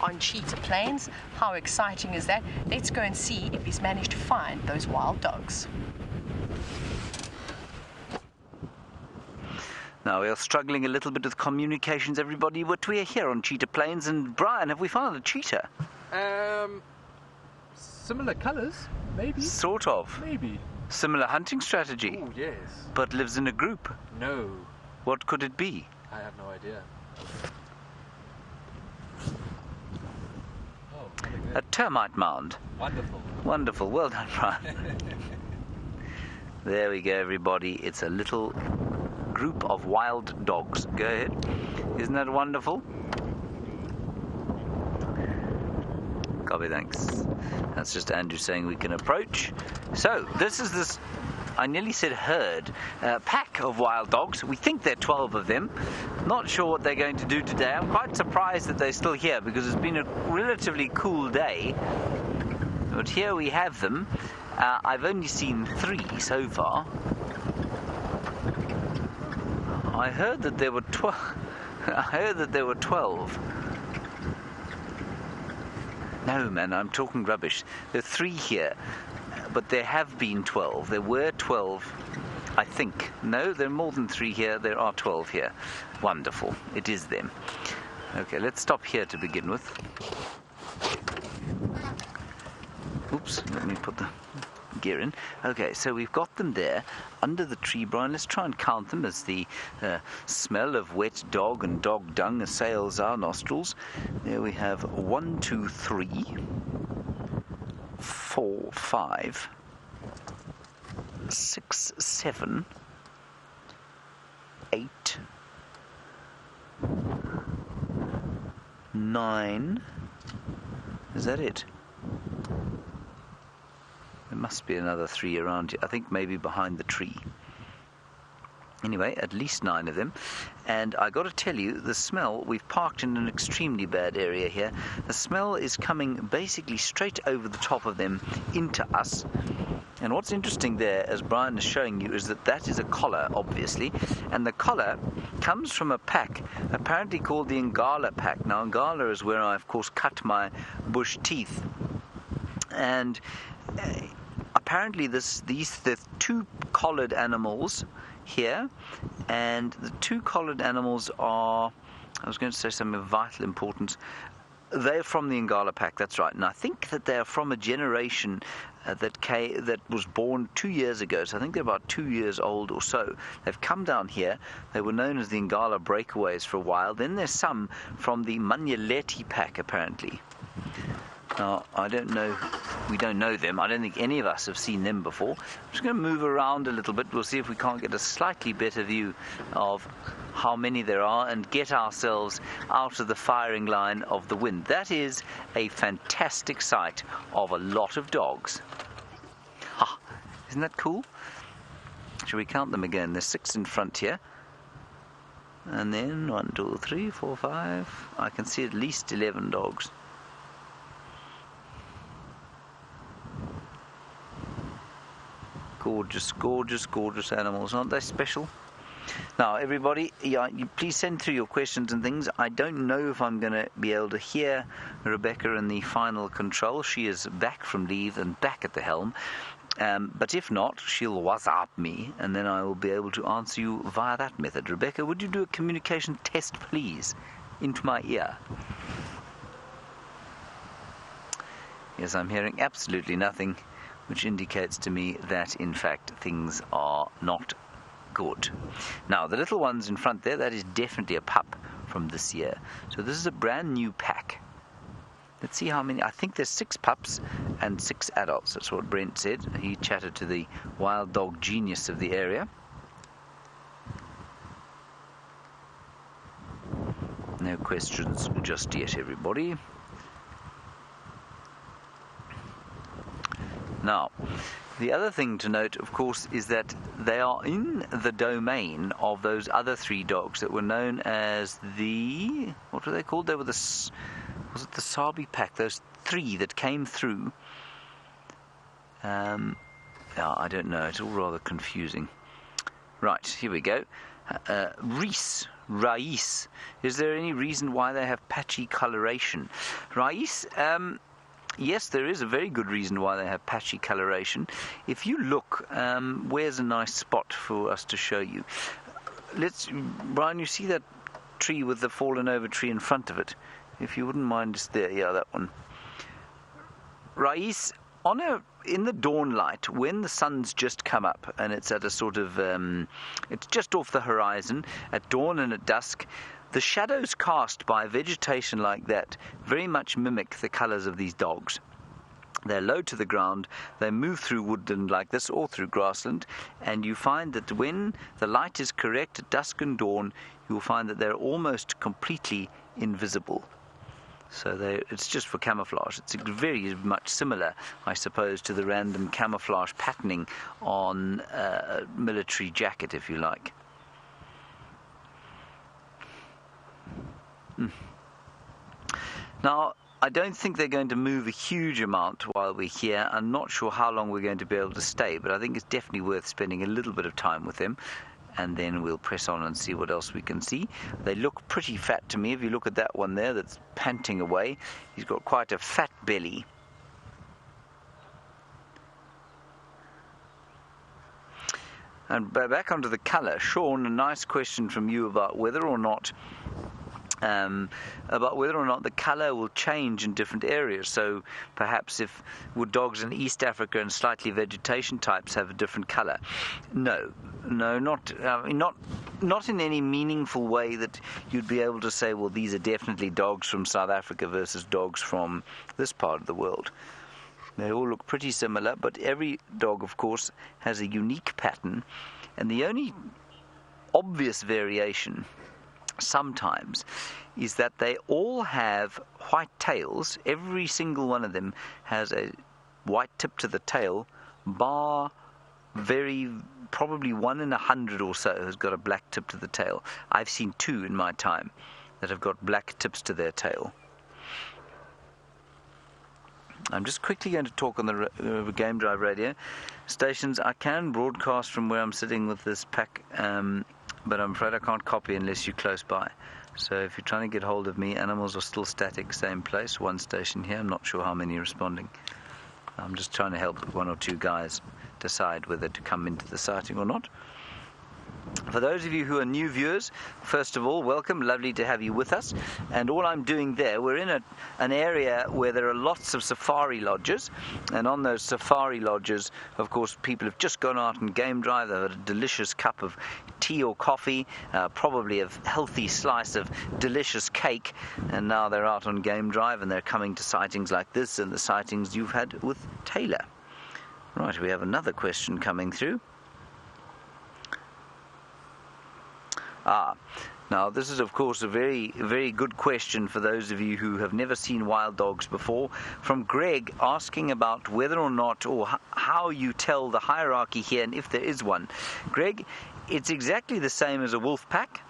on Cheetah Plains. How exciting is that? Let's go and see if he's managed to find those wild dogs. Now, we are struggling a little bit with communications, everybody, but we are here on Cheetah Plains, and Brian, have we found a cheetah? Similar colours, maybe. Sort of. Maybe. Similar hunting strategy. Oh, yes. But lives in a group. No. What could it be? I have no idea. Oh, a termite mound. Wonderful. Wonderful. Well done, Brian. There we go, everybody. It's a little group of wild dogs. Go ahead. Isn't that wonderful? Copy, thanks. That's just Andrew saying we can approach. So, this is this, I nearly said herd, pack of wild dogs. We think there are 12 of them. Not sure what they're going to do today. I'm quite surprised that they're still here because it's been a relatively cool day. But here we have them. I've only seen 3 so far. I heard that there were 12. I heard that there were 12. No, man, I'm talking rubbish. There are 3 here, but there have been 12. There were 12, I think. No, there are more than 3 here. There are 12 here. Wonderful. It is them. Okay, let's stop here to begin with. Oops, let me put the gear in. Okay, so we've got them there under the tree, Brian. Let's try and count them as the smell of wet dog and dog dung assails our nostrils. There we have 1, 2, 3, 4, 5, 6, 7, 8, 9. Is that it? There must be another 3 around here. I think maybe behind the tree. Anyway, at least 9 of them. And I got to tell you, the smell, we've parked in an extremely bad area here. The smell is coming basically straight over the top of them into us. And what's interesting there, as Brian is showing you, is that that is a collar, obviously. And the collar comes from a pack, apparently called the Ngala pack. Now, Ngala is where I, of course, cut my bush teeth. And apparently the 2 collared animals here, and the 2 collared animals are, I was going to say something of vital importance. They're from the Ngala pack, that's right, and I think that they're from a generation that was born 2 years ago, so I think they're about 2 years old or so. They've come down here. They were known as the Ngala breakaways for a while. Then there's some from the Manyaleti pack, apparently. Now, I don't know, we don't know them. I don't think any of us have seen them before. I'm just going to move around a little bit. We'll see if we can't get a slightly better view of how many there are and get ourselves out of the firing line of the wind. That is a fantastic sight of a lot of dogs. Ha! Isn't that cool? Shall we count them again? There's 6 in front here. And then 1, 2, 3, 4, 5. I can see at least 11 dogs. Gorgeous, gorgeous, gorgeous animals. Aren't they special? Now, everybody, you please send through your questions and things. I don't know if I'm going to be able to hear Rebecca in the final control. She is back from leave and back at the helm. But if not, she'll WhatsApp me, and then I will be able to answer you via that method. Rebecca, would you do a communication test, please, into my ear? Yes, I'm hearing absolutely nothing, which indicates to me that, in fact, things are not good. Now, the little ones in front there, that is definitely a pup from this year. So this is a brand new pack. Let's see how many. I think there's 6 pups and 6 adults. That's what Brent said. He chatted to the wild dog genius of the area. No questions just yet, everybody. Now, the other thing to note, of course, is that they are in the domain of those other 3 dogs that were known as the, what were they called? They were was it the Sabi pack? Those 3 that came through. I don't know. It's all rather confusing. Right, here we go. Reese Rais. Is there any reason why they have patchy coloration? Rais, yes, there is a very good reason why they have patchy coloration. If you look, where's a nice spot for us to show you? Brian, you see that tree with the fallen over tree in front of it? If you wouldn't mind just there, yeah, that one. Rais, in the dawn light, when the sun's just come up and it's at a sort of, it's just off the horizon, at dawn and at dusk, the shadows cast by vegetation like that very much mimic the colours of these dogs. They're low to the ground, they move through woodland like this or through grassland, and you find that when the light is correct at dusk and dawn, you'll find that they're almost completely invisible. So it's just for camouflage. It's very much similar, I suppose, to the random camouflage patterning on a military jacket, if you like. Now, I don't think they're going to move a huge amount while we're here. I'm not sure how long we're going to be able to stay, but I think it's definitely worth spending a little bit of time with them. And then we'll press on and see what else we can see. They look pretty fat to me. If you look at that one there that's panting away, he's got quite a fat belly. And back onto the colour. Sean, a nice question from you about whether or not the colour will change in different areas. So perhaps would dogs in East Africa and slightly vegetation types have a different colour? No, not in any meaningful way that you'd be able to say, well, these are definitely dogs from South Africa versus dogs from this part of the world. They all look pretty similar, but every dog, of course, has a unique pattern, and the only obvious variation sometimes is that they all have white tails. Every single one of them has a white tip to the tail, bar probably 1 in 100 or so has got a black tip to the tail. I've seen 2 in my time that have got black tips to their tail. I'm just quickly going to talk on the Game Drive radio stations. I can broadcast from where I'm sitting with this pack, but I'm afraid I can't copy unless you're close by. So if you're trying to get hold of me, animals are still static, same place, 1 station here. I'm not sure how many are responding. I'm just trying to help 1 or 2 guys decide whether to come into the sighting or not. For those of you who are new viewers, first of all, welcome. Lovely to have you with us. And all I'm doing there, we're in an area where there are lots of safari lodges. And on those safari lodges, of course, people have just gone out and game drive. They've had a delicious cup of tea or coffee, probably a healthy slice of delicious cake. And now they're out on game drive and they're coming to sightings like this and the sightings you've had with Taylor. Right, we have another question coming through. Now this is of course a very, very good question for those of you who have never seen wild dogs before, from Greg, asking about whether or not, or how you tell the hierarchy here and if there is one. Greg, it's exactly the same as a wolf pack.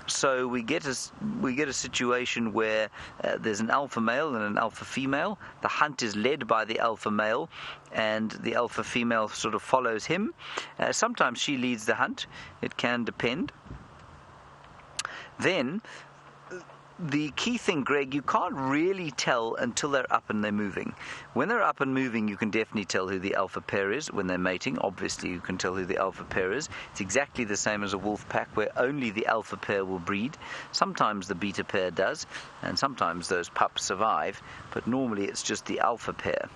So we get a situation where there's an alpha male and an alpha female. The hunt is led by the alpha male, and the alpha female sort of follows him. Sometimes she leads the hunt. It can depend. Then, the key thing, Greg, you can't really tell until they're up and they're moving. When they're up and moving, you can definitely tell who the alpha pair is. When they're mating, obviously you can tell who the alpha pair is. It's exactly the same as a wolf pack, where only the alpha pair will breed. Sometimes the beta pair does, and sometimes those pups survive, but normally it's just the alpha pair.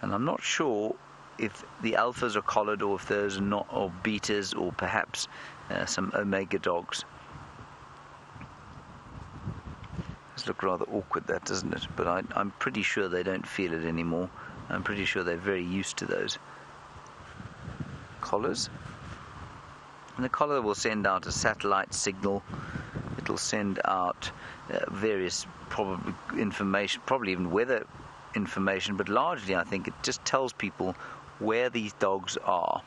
And I'm not sure if the alphas are collared or if those are not, or betas, or perhaps some omega dogs. Does look rather awkward, that, doesn't it? But I'm pretty sure they don't feel it anymore. I'm pretty sure they're very used to those collars. And the collar will send out a satellite signal. It'll send out various probably information, probably even weather information, but largely I think it just tells people where these dogs are.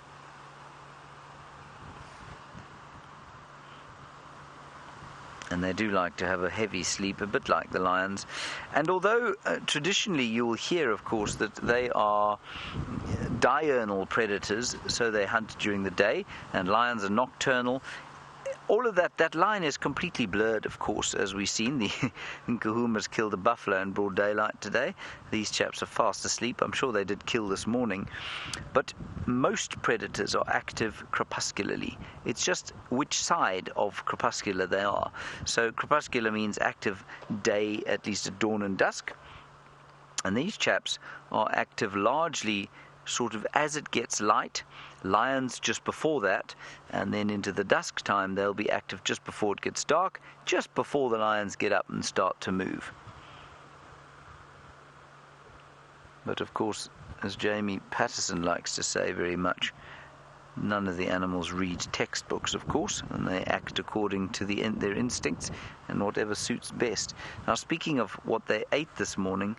And they do like to have a heavy sleep, a bit like the lions. And although traditionally you will hear, of course, that they are diurnal predators, so they hunt during the day, and lions are nocturnal, all of that line is completely blurred, of course, as we've seen. The Nkuhuma's killed a buffalo in broad daylight today. These chaps are fast asleep. I'm sure they did kill this morning. But most predators are active crepuscularly. It's just which side of crepuscular they are. So crepuscular means active day, at least at dawn and dusk. And these chaps are active largely sort of as it gets light. Lions just before that, and then into the dusk time they'll be active just before it gets dark, just before the lions get up and start to move. But of course, as Jamie Patterson likes to say very much, none of the animals read textbooks, of course, and they act according to their instincts and whatever suits best. Now, speaking of what they ate this morning,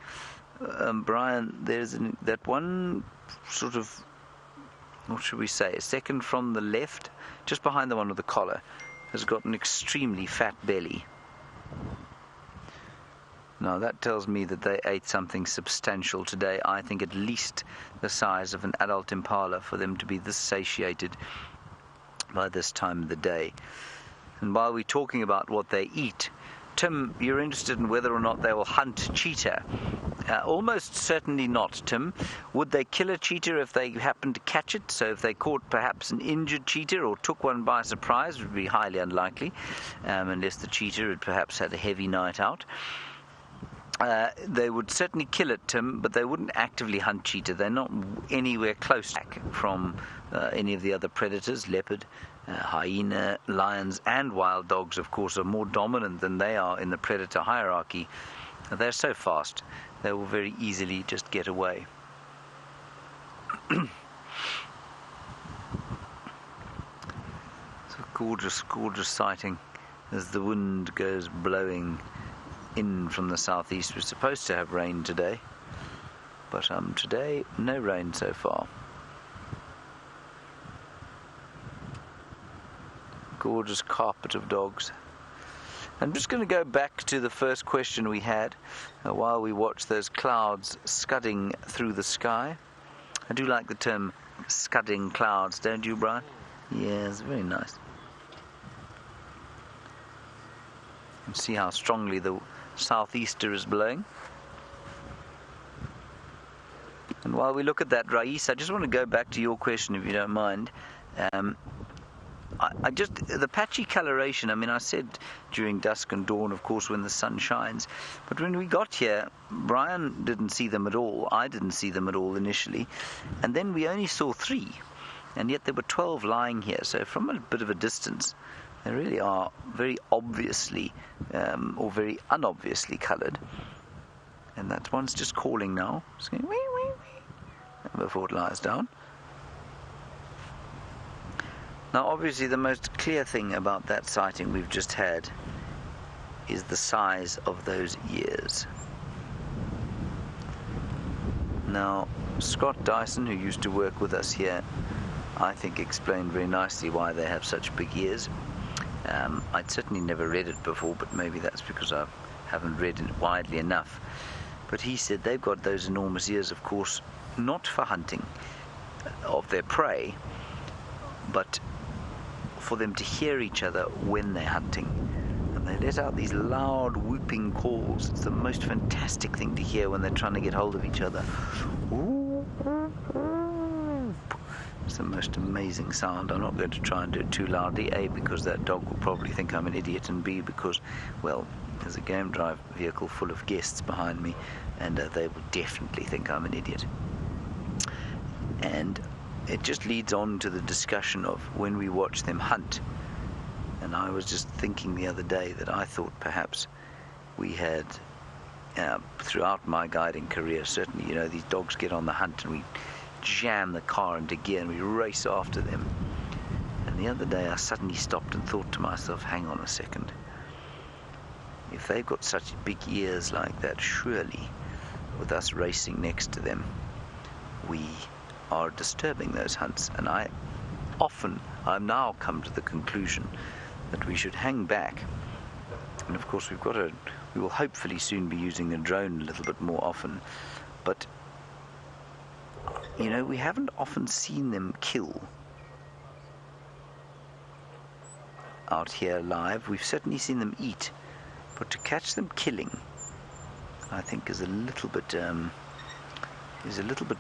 Brian, there's that one sort of, what should we say, second from the left, just behind the one with the collar, has got an extremely fat belly. Now that tells me that they ate something substantial today. I think at least the size of an adult impala for them to be this satiated by this time of the day. And while we're talking about what they eat, Tim, you're interested in whether or not they will hunt cheetah. Almost certainly not, Tim. Would they kill a cheetah if they happened to catch it? So if they caught perhaps an injured cheetah or took one by surprise, would be highly unlikely, unless the cheetah had perhaps had a heavy night out. They would certainly kill it, Tim, but they wouldn't actively hunt cheetah. They're not anywhere close from any of the other predators. Leopard, hyena, lions, and wild dogs, of course, are more dominant than they are in the predator hierarchy. They're so fast, they will very easily just get away. It's a gorgeous, gorgeous sighting as the wind goes blowing in from the southeast. We're supposed to have rain today, but today no rain so far. Gorgeous carpet of dogs. I'm just going to go back to the first question we had while we watch those clouds scudding through the sky. I do like the term scudding clouds, don't you, Brian? Yeah, it's very nice. And see how strongly the southeaster is blowing. And while we look at that, Rais, I just want to go back to your question, if you don't mind. The patchy coloration, I mean, I said during dusk and dawn, of course, when the sun shines. But when we got here, Brian didn't see them at all. I didn't see them at all initially. And then we only saw 3. And yet there were 12 lying here. So from a bit of a distance, they really are very obviously or very unobviously coloured. And that one's just calling now. It's going wee, wee, wee, before it lies down. Now, obviously, the most clear thing about that sighting we've just had is the size of those ears. Now, Scott Dyson, who used to work with us here, I think explained very nicely why they have such big ears. I'd certainly never read it before, but maybe that's because I haven't read it widely enough. But he said they've got those enormous ears, of course, not for hunting of their prey, but for them to hear each other when they're hunting. And they let out these loud whooping calls. It's the most fantastic thing to hear when they're trying to get hold of each other. It's the most amazing sound. I'm not going to try and do it too loudly, A, because that dog will probably think I'm an idiot, and B, because, well, there's a game drive vehicle full of guests behind me, and they will definitely think I'm an idiot. And it just leads on to the discussion of when we watch them hunt. And I was just thinking the other day that I thought perhaps we had, throughout my guiding career, certainly, you know, these dogs get on the hunt and we jam the car into gear and we race after them. And the other day I suddenly stopped and thought to myself, hang on a second. If they've got such big ears like that, surely with us racing next to them, we are disturbing those hunts. And I've now come to the conclusion that we should hang back. And of course we will hopefully soon be using the drone a little bit more often, but you know, we haven't often seen them kill. out here live. We've certainly seen them eat, but to catch them killing, I think, is a little bit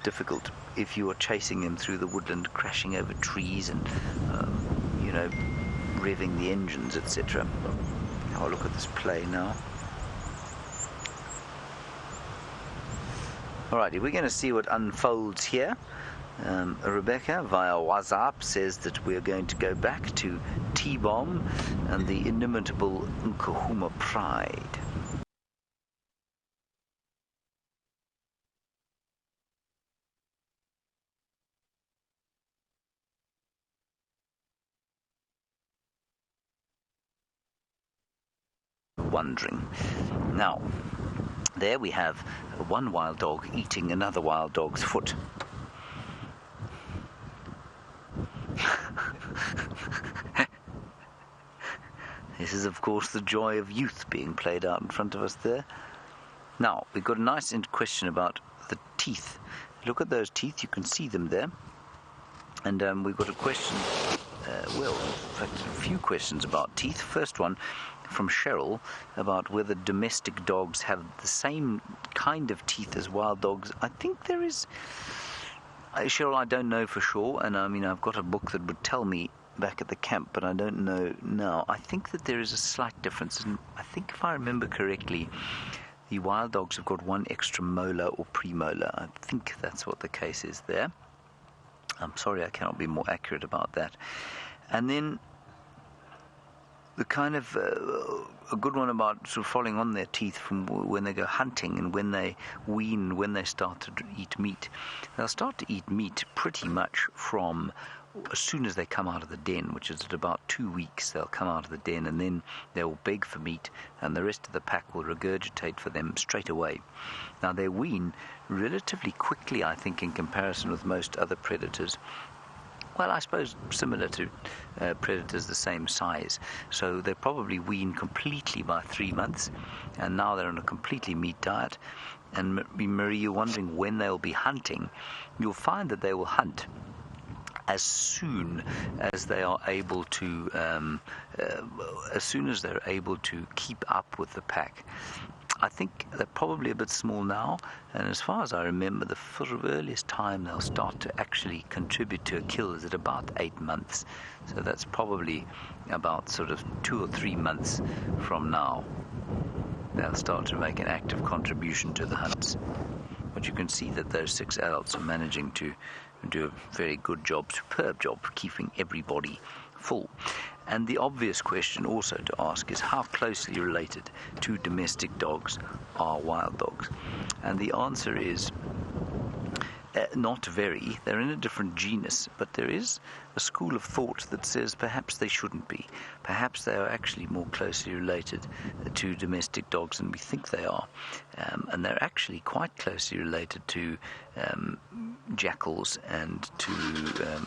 difficult if you are chasing them through the woodland, crashing over trees, and revving the engines, etc. Have a look at this play now. Alrighty, we're going to see what unfolds here. Rebecca via WhatsApp says that we're going to go back to T-Bomb and the inimitable Nkuhuma Pride. Wondering. Now, there we have one wild dog eating another wild dog's foot. This is, of course, the joy of youth being played out in front of us there. Now, we've got a nice question about the teeth. Look at those teeth, you can see them there. And we've got a question, in fact, a few questions about teeth. First one from Cheryl about whether domestic dogs have the same kind of teeth as wild dogs. I think there is. Cheryl, I don't know for sure, and I mean, I've got a book that would tell me back at the camp, but I don't know now. I think that there is a slight difference, and I think if I remember correctly, the wild dogs have got one extra molar or premolar. I think that's what the case is there. I'm sorry, I cannot be more accurate about that. And then the kind of a good one about sort of following on their teeth from when they go hunting and when they wean, when they start to eat meat. They'll start to eat meat pretty much from as soon as they come out of the den, which is at about 2 weeks. They'll come out of the den and then they'll beg for meat, and the rest of the pack will regurgitate for them straight away. Now, they wean relatively quickly, I think, in comparison with most other predators. Well, I suppose similar to predators the same size. So they probably wean completely by 3 months, and now they're on a completely meat diet. And Marie, you're wondering when they'll be hunting. You'll find that they will hunt as soon as they are able to, keep up with the pack. I think they're probably a bit small now, and as far as I remember, the earliest time they'll start to actually contribute to a kill is at about 8 months. So that's probably about sort of 2 or 3 months from now. They'll start to make an active contribution to the hunts. But you can see that those 6 adults are managing to do a very good job, superb job, keeping everybody full. And the obvious question also to ask is how closely related to domestic dogs are wild dogs? And the answer is not very. They're in a different genus, but there is a school of thought that says perhaps they shouldn't be. Perhaps they are actually more closely related to domestic dogs than we think they are. And they're actually quite closely related to jackals and to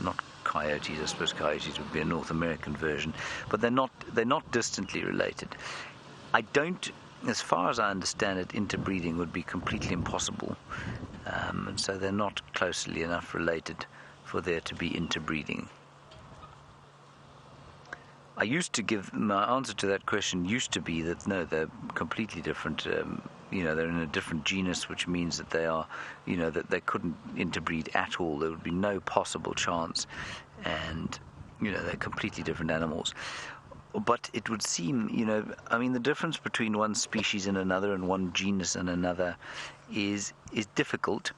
not coyotes. I suppose coyotes would be a North American version, but they're not distantly related. I don't, as far as I understand it, interbreeding would be completely impossible, and so they're not closely enough related for there to be interbreeding. I used to give my answer to that question used to be that no, they're completely different. They're in a different genus, which means that they are, that they couldn't interbreed at all. There would be no possible chance, and they're completely different animals. But it would seem, the difference between one species and another, and one genus and another, is difficult,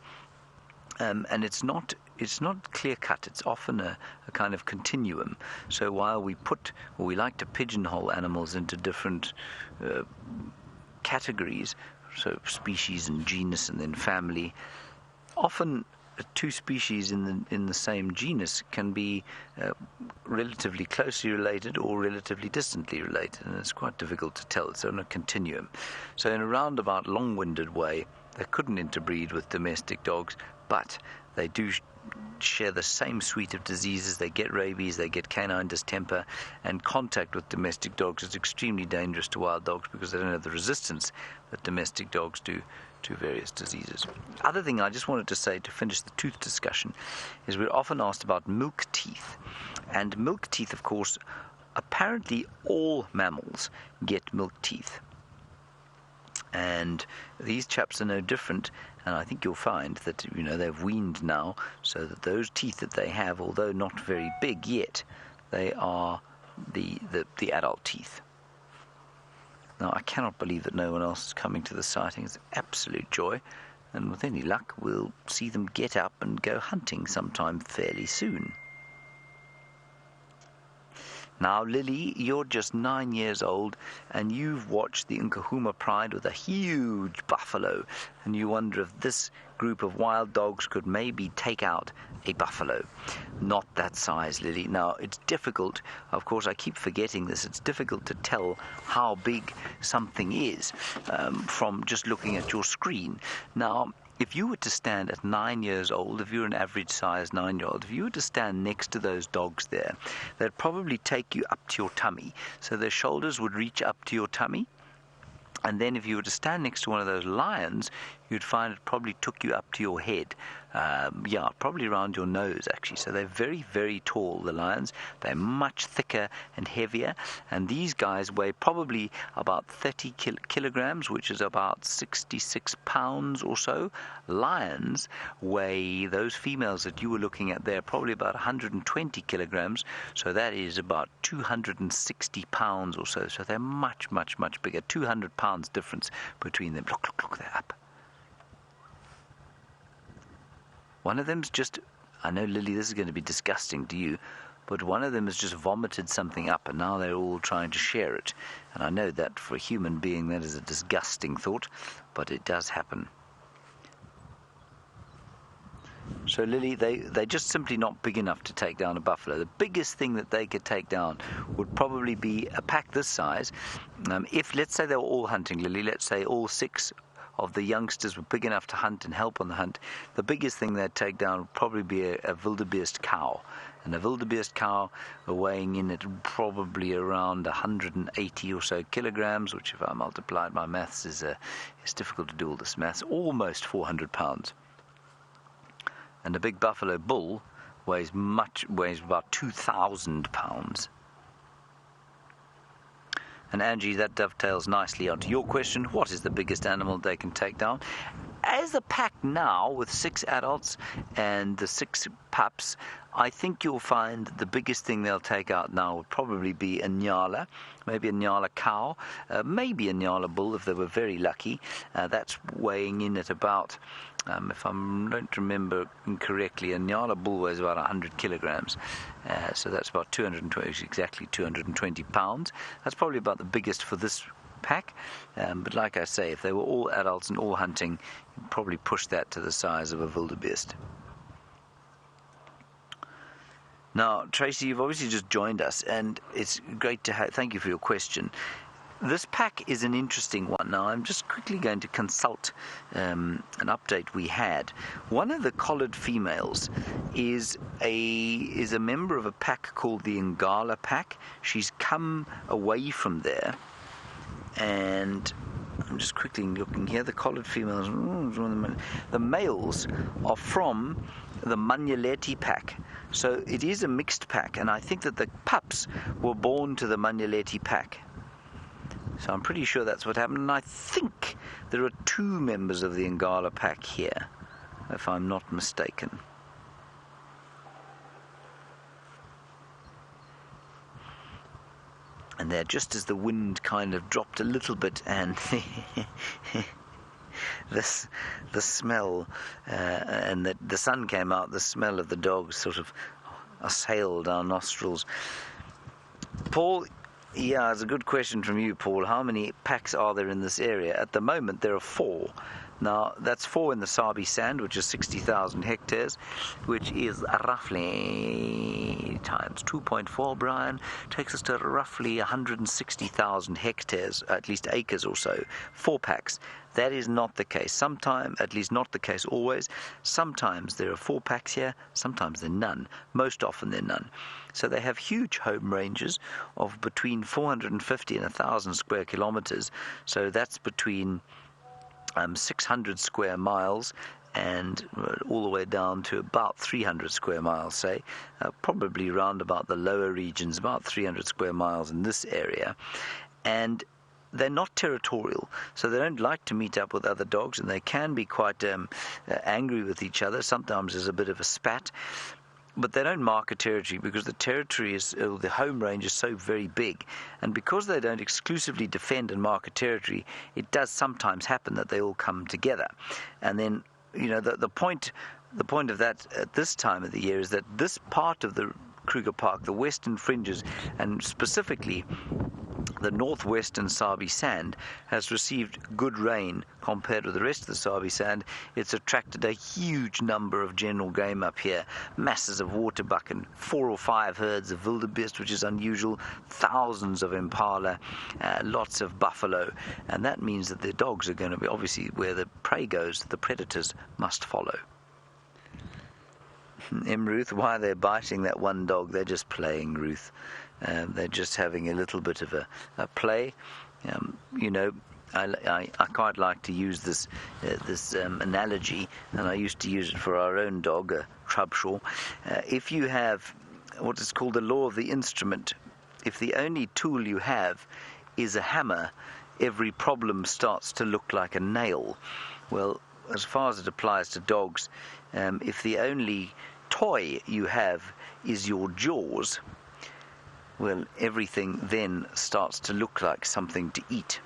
and it's not clear cut. It's often a kind of continuum. So while we like to pigeonhole animals into different categories, so species and genus and then family, often 2 species in the same genus can be relatively closely related or relatively distantly related, and it's quite difficult to tell. It's on a continuum. So in a roundabout, long-winded way, they couldn't interbreed with domestic dogs, but they do share the same suite of diseases. They get rabies, they get canine distemper, and contact with domestic dogs is extremely dangerous to wild dogs because they don't have the resistance that domestic dogs do to various diseases. Other thing I just wanted to say to finish the tooth discussion is we're often asked about milk teeth. And milk teeth, of course, apparently all mammals get milk teeth. And these chaps are no different, and I think you'll find that, they've weaned now, so that those teeth that they have, although not very big yet, they are the adult teeth. Now, I cannot believe that no one else is coming to the sighting. It's absolute joy, and with any luck, we'll see them get up and go hunting sometime fairly soon. Now, Lily, you're just 9 years old, and you've watched the Nkahuma Pride with a huge buffalo, and you wonder if this group of wild dogs could maybe take out a buffalo. Not that size, Lily. Now, it's difficult. Of course, I keep forgetting this. It's difficult to tell how big something is from just looking at your screen. Now, if you were to stand at 9 years old, if you're an average size 9-year-old, if you were to stand next to those dogs there, they'd probably take you up to your tummy. So their shoulders would reach up to your tummy. And then if you were to stand next to one of those lions, you'd find it probably took you up to your head. Probably around your nose, actually. So they're very, very tall, the lions. They're much thicker and heavier. And these guys weigh probably about 30 kilograms, which is about 66 pounds or so. Lions weigh, those females that you were looking at there, probably about 120 kilograms. So that is about 260 pounds or so. So they're much, much, much bigger. 200 pounds difference between them. Look, they're up. One of them's just, I know, Lily, this is going to be disgusting to you, but one of them has just vomited something up, and now they're all trying to share it. And I know that for a human being, that is a disgusting thought, but it does happen. So, Lily, they're just simply not big enough to take down a buffalo. The biggest thing that they could take down would probably be a pack this size. If, let's say, they were all hunting, Lily, let's say all 6 of the youngsters were big enough to hunt and help on the hunt, the biggest thing they'd take down would probably be a wildebeest cow. And a wildebeest cow weighing in at probably around 180 or so kilograms, which if I multiplied my maths is difficult to do all this maths, almost 400 pounds. And a big buffalo bull weighs about 2,000 pounds. And Angie, that dovetails nicely onto your question. What is the biggest animal they can take down? As a pack now, with 6 adults and the 6 pups, I think you'll find that the biggest thing they'll take out now would probably be a nyala, maybe a nyala cow, maybe a nyala bull if they were very lucky. That's weighing in at about, if I don't remember incorrectly, a nyala bull weighs about 100 kilograms. So that's about 220 pounds. That's probably about the biggest for this pack. But like I say, if they were all adults and all hunting, you'd probably push that to the size of a wildebeest. Now, Tracy, you've obviously just joined us, and it's great to thank you for your question. This pack is an interesting one. Now, I'm just quickly going to consult an update we had. One of the collared females is a member of a pack called the Ngala pack. She's come away from there, and I'm just quickly looking here. The collared females, the males are from the Manyaleti pack. So it is a mixed pack, and I think that the pups were born to the Manyaleti pack. So I'm pretty sure that's what happened, and I think there are 2 members of the Ngala pack here, if I'm not mistaken. And they're just as the wind kind of dropped a little bit, and the smell, and the sun came out, the smell of the dogs sort of assailed our nostrils. Paul, yeah, it's a good question from you, Paul. How many packs are there in this area? At the moment, there are 4. Now, that's 4 in the Sabi Sand, which is 60,000 hectares, which is roughly times 2.4, Brian, takes us to roughly 160,000 hectares, at least acres or so, 4 packs. That is not the case. Sometimes, at least not the case always. Sometimes there are 4 packs here, sometimes there are none. Most often there are none. So they have huge home ranges of between 450 and 1,000 square kilometers. So that's between 600 square miles and all the way down to about 300 square miles, say, probably round about the lower regions, about 300 square miles in this area. And they're not territorial, so they don't like to meet up with other dogs, and they can be quite angry with each other. Sometimes there's a bit of a spat, but they don't mark a territory because the territory is, the home range is so very big, and because they don't exclusively defend and mark a territory, it does sometimes happen that they all come together. And then, the point of that at this time of the year is that this part of the Kruger Park, the western fringes, and specifically the northwestern Sabi Sand, has received good rain compared with the rest of the Sabi Sand. It's attracted a huge number of general game up here, masses of waterbuck and 4 or 5 herds of wildebeest, which is unusual, thousands of impala, lots of buffalo, and that means that the dogs are going to be, obviously, where the prey goes, the predators must follow. Ruth, why they're biting that one dog? They're just playing, Ruth. They're just having a little bit of a play. I quite like to use this analogy, and I used to use it for our own dog, Trubshaw. If you have what is called the law of the instrument, if the only tool you have is a hammer, every problem starts to look like a nail. Well, as far as it applies to dogs, if the only toy you have is your jaws, well, everything then starts to look like something to eat.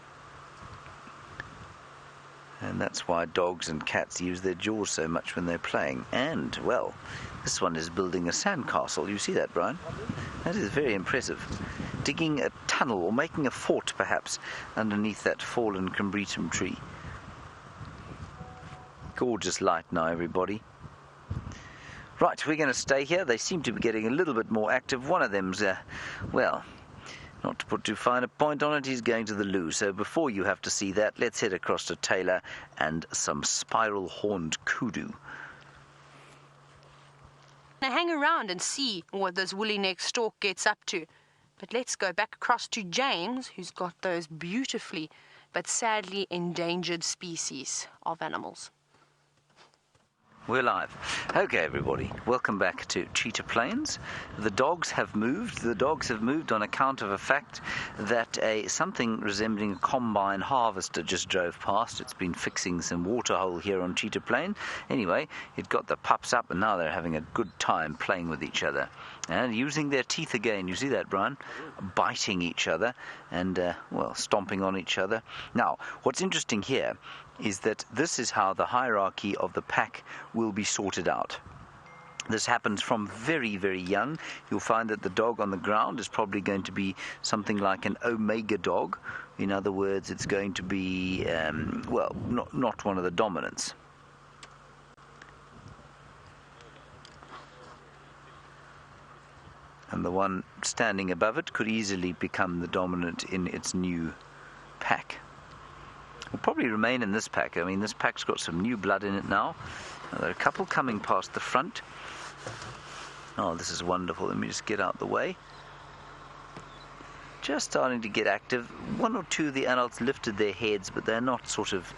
And that's why dogs and cats use their jaws so much when they're playing. And, well, this one is building a sandcastle. You see that, Brian? That is very impressive. Digging a tunnel, or making a fort, perhaps, underneath that fallen combretum tree. Gorgeous light now, everybody. Right, we're going to stay here. They seem to be getting a little bit more active. One of them's, well, not to put too fine a point on it, he's going to the loo. So before you have to see that, let's head across to Taylor and some spiral-horned kudu. Now hang around and see what this woolly-necked stork gets up to. But let's go back across to James, who's got those beautifully but sadly endangered species of animals. We're live. Okay, everybody, welcome back to Cheetah Plains. The dogs have moved. The dogs have moved on account of a fact that something resembling a combine harvester just drove past. It's been fixing some waterhole here on Cheetah Plain. Anyway, it got the pups up, and now they're having a good time playing with each other and using their teeth again. You see that, Brian? Biting each other and, well, stomping on each other. Now, what's interesting here is that this is how the hierarchy of the pack will be sorted out. This happens from very, very young. You'll find that the dog on the ground is probably going to be something like an omega dog. In other words, it's going to be, well, not one of the dominants. And the one standing above it could easily become the dominant in its new pack. Will probably remain in this pack. I mean, this pack's got some new blood in it now. There are a couple coming past the front. Oh, this is wonderful. Let me just get out the way. Just starting to get active. One or two of the adults lifted their heads, but they're not sort of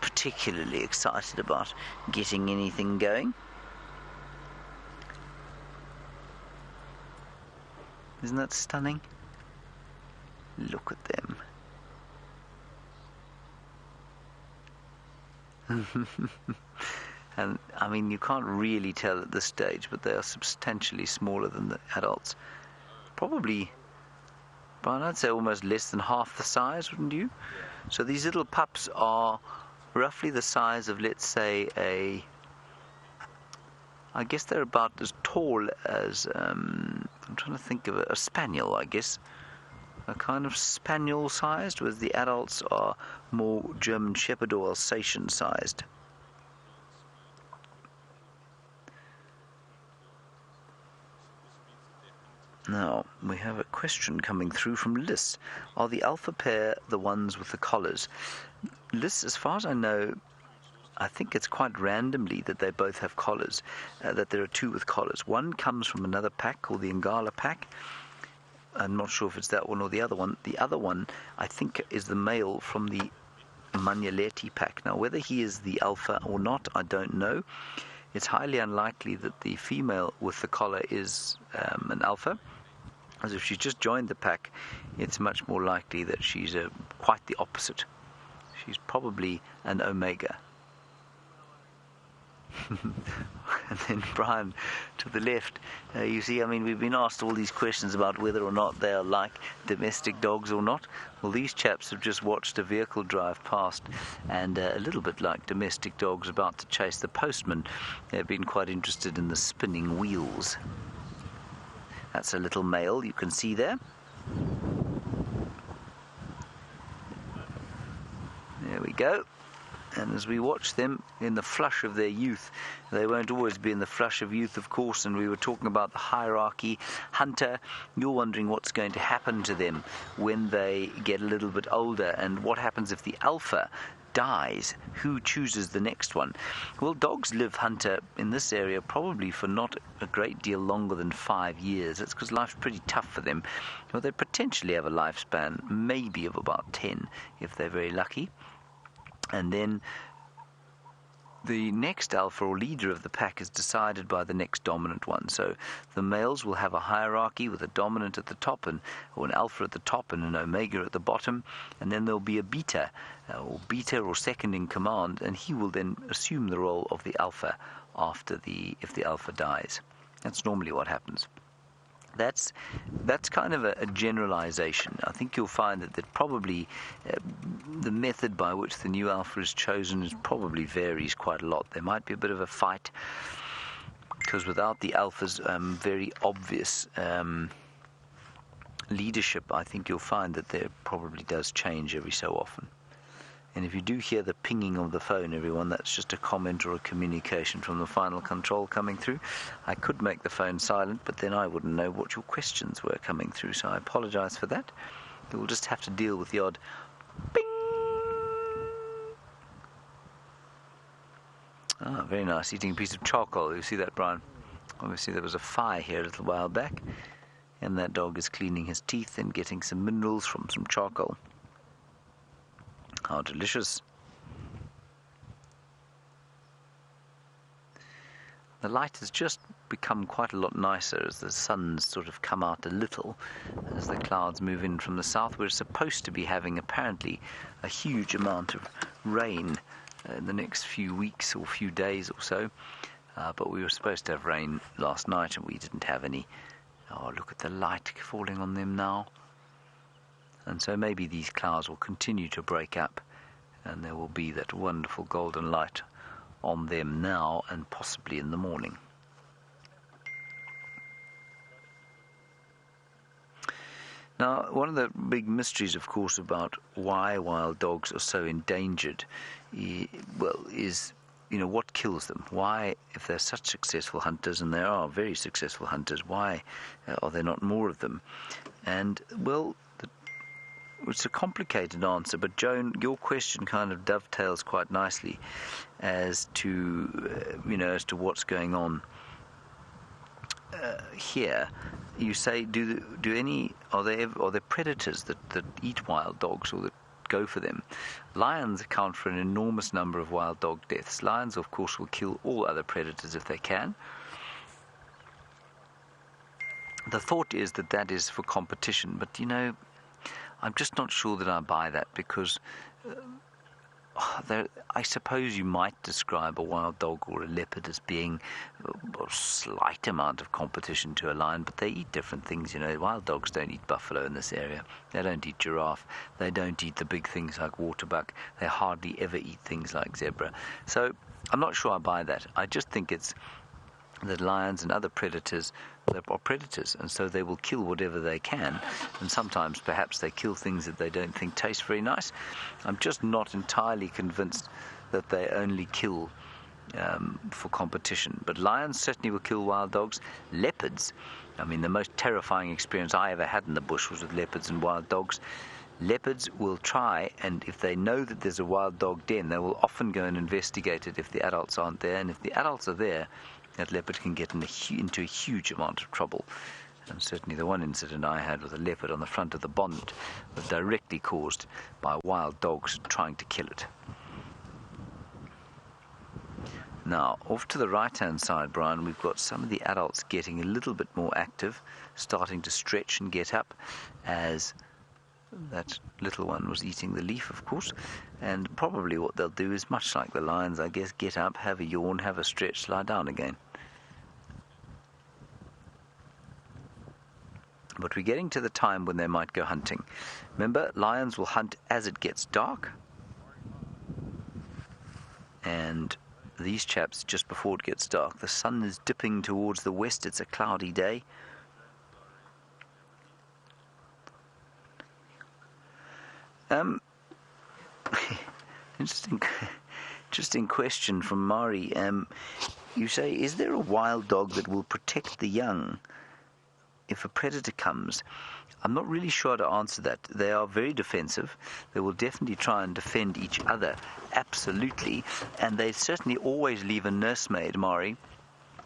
particularly excited about getting anything going. Isn't that stunning? Look at them. And I mean, you can't really tell at this stage, but they are substantially smaller than the adults. Probably, Brian, I'd say almost less than half the size, wouldn't you? So these little pups are roughly the size of, let's say, I guess they're about as tall as, I'm trying to think of a spaniel, I guess. A kind of spaniel sized, whereas the adults are more German Shepherd or Alsatian sized. Now, we have a question coming through from Liz. Are the alpha pair the ones with the collars? Liz, as far as I know, I think it's quite randomly that they both have collars, that there are two with collars. One comes from another pack called the Ngala pack. I'm not sure if it's that one or the other one. The other one, I think, is the male from the Manyaleti pack. Now, whether he is the alpha or not, I don't know. It's highly unlikely that the female with the collar is an alpha, as if she's just joined the pack, it's much more likely that she's quite the opposite. She's probably an omega. And then Brian, to the left, you see, I mean, we've been asked all these questions about whether or not they are like domestic dogs or not. Well, these chaps have just watched a vehicle drive past, and a little bit like domestic dogs about to chase the postman, they've been quite interested in the spinning wheels. That's a little male, you can see there. There we go. And as we watch them in the flush of their youth, they won't always be in the flush of youth, of course, and we were talking about the hierarchy. Hunter, you're wondering what's going to happen to them when they get a little bit older, and what happens if the alpha dies? Who chooses the next one? Well, dogs live, Hunter, in this area probably for not a great deal longer than 5 years. That's because life's pretty tough for them. Well, they potentially have a lifespan maybe of about 10 if they're very lucky. And then the next alpha or leader of the pack is decided by the next dominant one. So the males will have a hierarchy with a dominant at the top, or an alpha at the top and an omega at the bottom, and then there'll be a beta or second in command, and he will then assume the role of the alpha if the alpha dies. That's normally what happens. That's kind of a generalization. I think you'll find that probably the method by which the new alpha is chosen probably varies quite a lot. There might be a bit of a fight, because without the alpha's very obvious leadership, I think you'll find that there probably does change every so often. And if you do hear the pinging of the phone, everyone, that's just a comment or a communication from the final control coming through. I could make the phone silent, but then I wouldn't know what your questions were coming through, so I apologize for that. We'll just have to deal with the odd ping. Ah, very nice, eating a piece of charcoal. You see that, Brian? Obviously there was a fire here a little while back, and that dog is cleaning his teeth and getting some minerals from some charcoal. How delicious. The light has just become quite a lot nicer as the sun's sort of come out a little as the clouds move in from the south. We're supposed to be having apparently a huge amount of rain in the next few weeks or few days or so, but we were supposed to have rain last night and we didn't have any. Oh, look at the light falling on them now. And so maybe these clouds will continue to break up, and there will be that wonderful golden light on them now and possibly in the morning. Now, one of the big mysteries, of course, about why wild dogs are so endangered, is what kills them? Why, if they're such successful hunters, and there are very successful hunters, why are there not more of them? And, well, it's a complicated answer, but Joan, your question kind of dovetails quite nicely as to what's going on here. You say, are there predators that eat wild dogs or that go for them? Lions account for an enormous number of wild dog deaths. Lions, of course, will kill all other predators if they can. The thought is that is for competition, but I'm just not sure that I buy that, because I suppose you might describe a wild dog or a leopard as being a slight amount of competition to a lion, but they eat different things. Wild dogs don't eat buffalo in this area. They don't eat giraffe. They don't eat the big things like waterbuck. They hardly ever eat things like zebra. So I'm not sure I buy that. I just think it's that lions and other predators are predators, and so they will kill whatever they can, and sometimes perhaps they kill things that they don't think taste very nice. I'm just not entirely convinced that they only kill for competition, but lions certainly will kill wild dogs. Leopards, the most terrifying experience I ever had in the bush was with leopards and wild dogs. Leopards will try, and if they know that there's a wild dog den, they will often go and investigate it if the adults aren't there, and if the adults are there, that leopard can get into a huge amount of trouble. And certainly the one incident I had with a leopard on the front of the bonnet was directly caused by wild dogs trying to kill it. Now, off to the right-hand side, Brian, we've got some of the adults getting a little bit more active, starting to stretch and get up, as that little one was eating the leaf, of course. And probably what they'll do is, much like the lions, I guess, get up, have a yawn, have a stretch, lie down again. But we're getting to the time when they might go hunting. Remember, lions will hunt as it gets dark. And these chaps, just before it gets dark, the sun is dipping towards the west. It's a cloudy day. Interesting question from Mari. You say, is there a wild dog that will protect the young if a predator comes? I'm not really sure how to answer that. They are very defensive. They will definitely try and defend each other, absolutely. And they certainly always leave a nursemaid, Mari,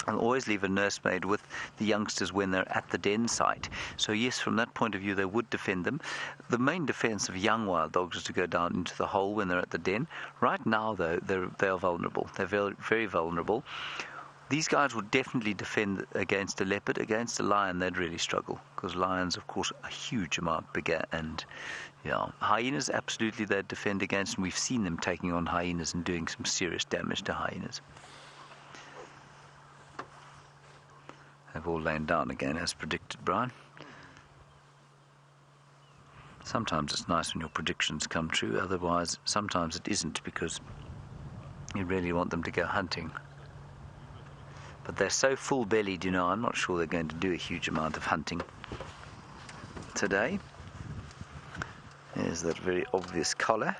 and always leave a nursemaid with the youngsters when they're at the den site. So yes, from that point of view, they would defend them. The main defense of young wild dogs is to go down into the hole when they're at the den. Right now, though, they are vulnerable. They're very, very vulnerable. These guys would definitely defend against a leopard. Against a lion, they'd really struggle, because lions, of course, are a huge amount bigger. And yeah, hyenas, absolutely, they'd defend against, and we've seen them taking on hyenas and doing some serious damage to hyenas. They've all lain down again, as predicted, Brian. Sometimes it's nice when your predictions come true. Otherwise, sometimes it isn't, because you really want them to go hunting. But they're so full-bellied, you know, I'm not sure they're going to do a huge amount of hunting today. There's that very obvious collar.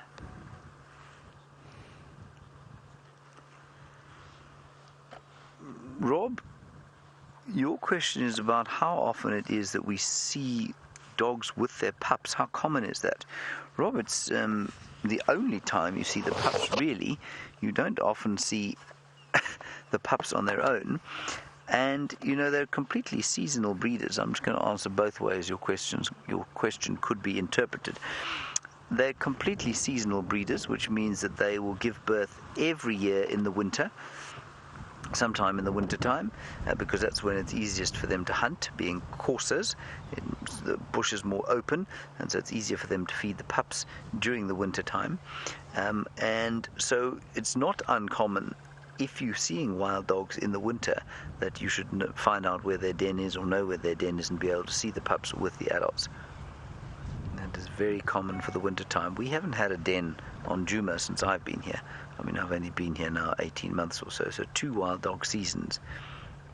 Rob, your question is about how often it is that we see dogs with their pups. How common is that? Rob, it's the only time you see the pups, really. You don't often see the pups on their own, and you know, they're completely seasonal breeders. I'm just going to answer both ways your question could be interpreted. They're completely seasonal breeders, which means that they will give birth every year in the winter, sometime in the winter time, because that's when it's easiest for them to hunt, being coursers. The bush is more open, and so it's easier for them to feed the pups during the winter time. And so it's not uncommon, if you're seeing wild dogs in the winter, that you should find out where their den is, or know where their den is, and be able to see the pups with the adults. That is very common for the winter time. We haven't had a den on Djuma since I've been here. I mean, I've only been here now 18 months or so, so 2 wild dog seasons,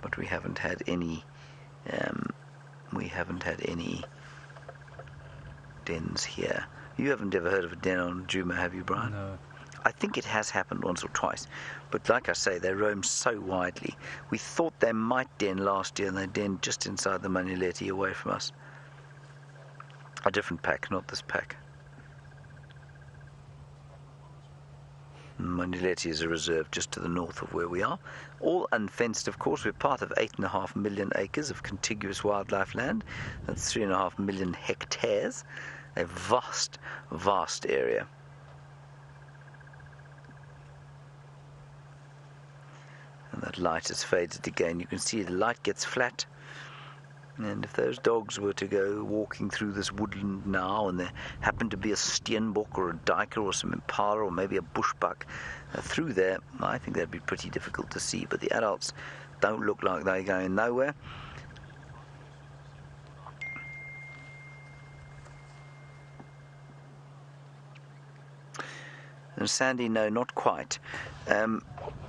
but we haven't had any dens here. You haven't ever heard of a den on Djuma, have you, Brian? No. I think it has happened once or twice, but like I say, they roam so widely. We thought they might den last year, and they denned just inside the Manuleti, away from us. A different pack, not this pack. Manuleti is a reserve just to the north of where we are. All unfenced, of course. We're part of 8.5 million acres of contiguous wildlife land. That's 3.5 million hectares. A vast, vast area. And that light has faded again. You can see the light gets flat. And if those dogs were to go walking through this woodland now, and there happened to be a steenbok or a duiker or some impala or maybe a bushbuck through there, I think that'd be pretty difficult to see. But the adults don't look like they're going nowhere. And Sandy, no, not quite.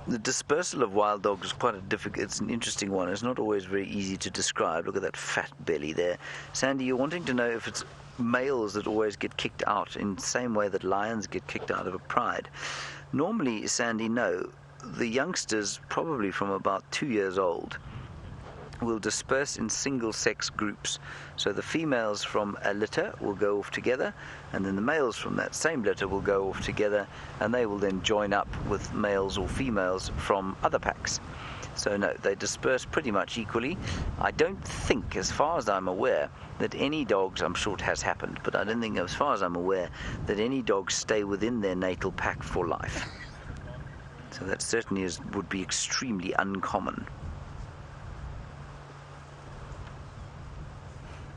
The dispersal of wild dogs is quite it's an interesting one. It's not always very easy to describe. Look at that fat belly there. Sandy, you're wanting to know if it's males that always get kicked out in the same way that lions get kicked out of a pride. Normally, Sandy, no. The youngsters, probably from about 2 years old, will disperse in single-sex groups. So the females from a litter will go off together, and then the males from that same litter will go off together, and they will then join up with males or females from other packs. So no, they disperse pretty much equally. I don't think, as far as I'm aware, that any dogs, I'm sure it has happened, but I don't think, as far as I'm aware, that any dogs stay within their natal pack for life. So that certainly would be extremely uncommon.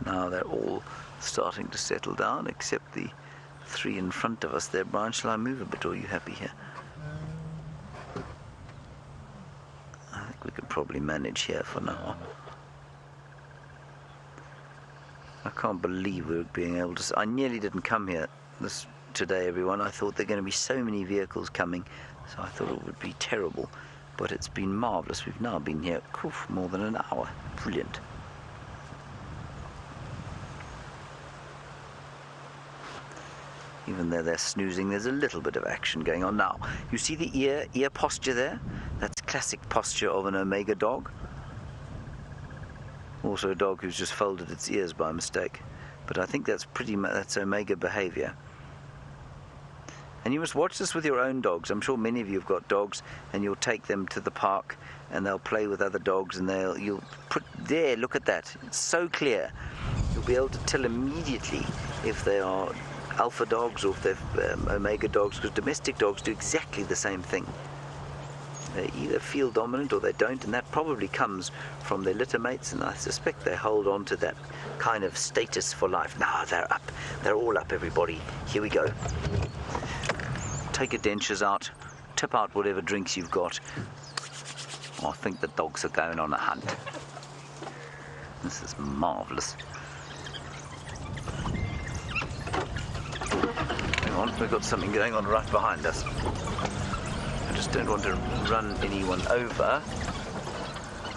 Now they're all starting to settle down, except the 3 in front of us there. Brian, shall I move a bit, or are you happy here? I think we could probably manage here for now. I can't believe we're being able to... I nearly didn't come here today, everyone. I thought there are going to be so many vehicles coming, so I thought it would be terrible. But it's been marvellous. We've now been here more than an hour. Brilliant. Even though they're snoozing, there's a little bit of action going on. Now, you see the ear posture there? That's classic posture of an Omega dog. Also a dog who's just folded its ears by mistake. But I think that's that's Omega behavior. And you must watch this with your own dogs. I'm sure many of you have got dogs, and you'll take them to the park, and they'll play with other dogs, and you'll put there, look at that. It's so clear. You'll be able to tell immediately if they are alpha dogs or if they're Omega dogs, because domestic dogs do exactly the same thing. They either feel dominant or they don't, and that probably comes from their litter mates, and I suspect they hold on to that kind of status for life. Now they're up. They're all up, everybody. Here we go. Take your dentures out. Tip out whatever drinks you've got. I think the dogs are going on a hunt. This is marvellous. Hang on, we've got something going on right behind us. I just don't want to run anyone over.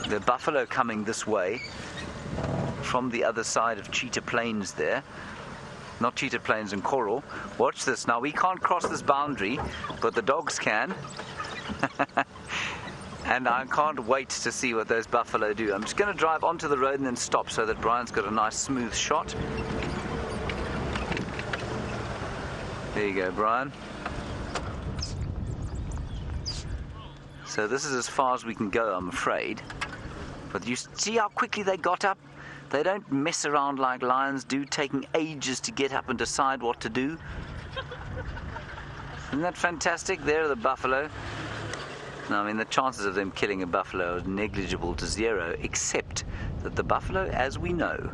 The buffalo coming this way from the other side of Cheetah Plains there. Not Cheetah Plains and Coral. Watch this. Now, we can't cross this boundary, but the dogs can. And I can't wait to see what those buffalo do. I'm just going to drive onto the road and then stop so that Brian's got a nice smooth shot. There you go, Brian. So this is as far as we can go, I'm afraid. But you see how quickly they got up? They don't mess around like lions do, taking ages to get up and decide what to do. Isn't that fantastic? There are the buffalo. Now, I mean, the chances of them killing a buffalo are negligible to zero, except that the buffalo, as we know,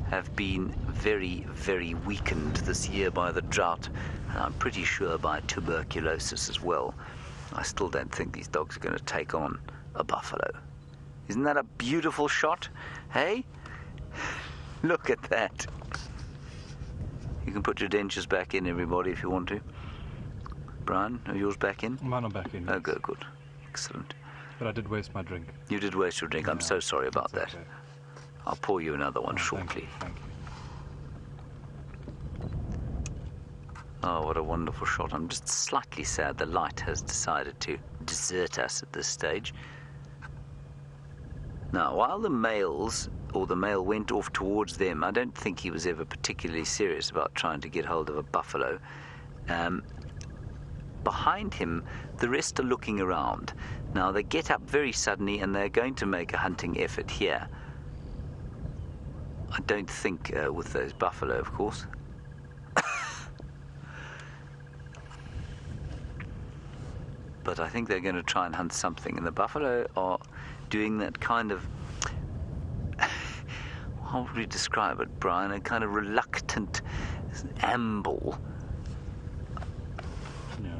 have been very, very weakened this year by the drought, and I'm pretty sure by tuberculosis as well. I still don't think these dogs are going to take on a buffalo. Isn't that a beautiful shot? Hey? Look at that. You can put your dentures back in, everybody, if you want to. Brian, are yours back in? Mine are back in. Oh, good, good. Excellent. But I did waste my drink. You did waste your drink. Yeah, I'm so sorry about that. Okay. I'll pour you another one shortly. Thank you. Oh, what a wonderful shot. I'm just slightly sad the light has decided to desert us at this stage. Now, while the male went off towards them, I don't think he was ever particularly serious about trying to get hold of a buffalo. Behind him, the rest are looking around. Now, they get up very suddenly and they're going to make a hunting effort here. I don't think with those buffalo, of course. But I think they're going to try and hunt something. And the buffalo are doing that kind of... how would we describe it, Brian? A kind of reluctant amble. Yeah.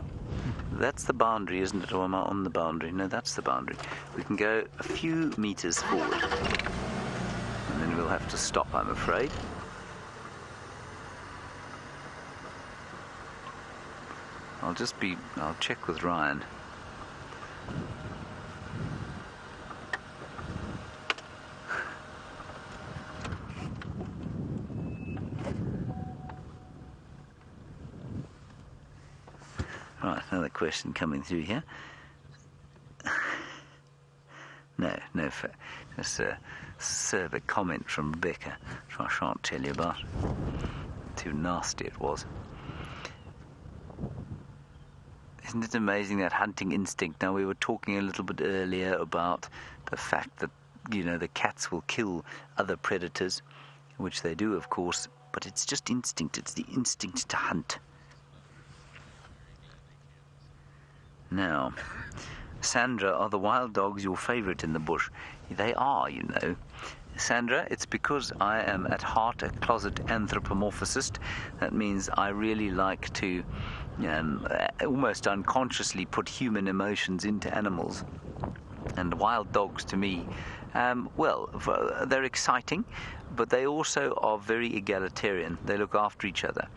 That's the boundary, isn't it? Or am I on the boundary? No, that's the boundary. We can go a few meters forward. And then we'll have to stop, I'm afraid. I'll check with Ryan. Right, another question coming through here. No, just a survey comment from Rebecca, which I shan't tell you about. Too nasty it was. Isn't it amazing, that hunting instinct? Now, we were talking a little bit earlier about the fact that, the cats will kill other predators, which they do, of course, but it's just instinct. It's the instinct to hunt. Now, Sandra, are the wild dogs your favorite in the bush? They are, Sandra, it's because I am at heart a closet anthropomorphicist. That means I really like to almost unconsciously put human emotions into animals. And wild dogs, to me, they're exciting, but they also are very egalitarian. They look after each other.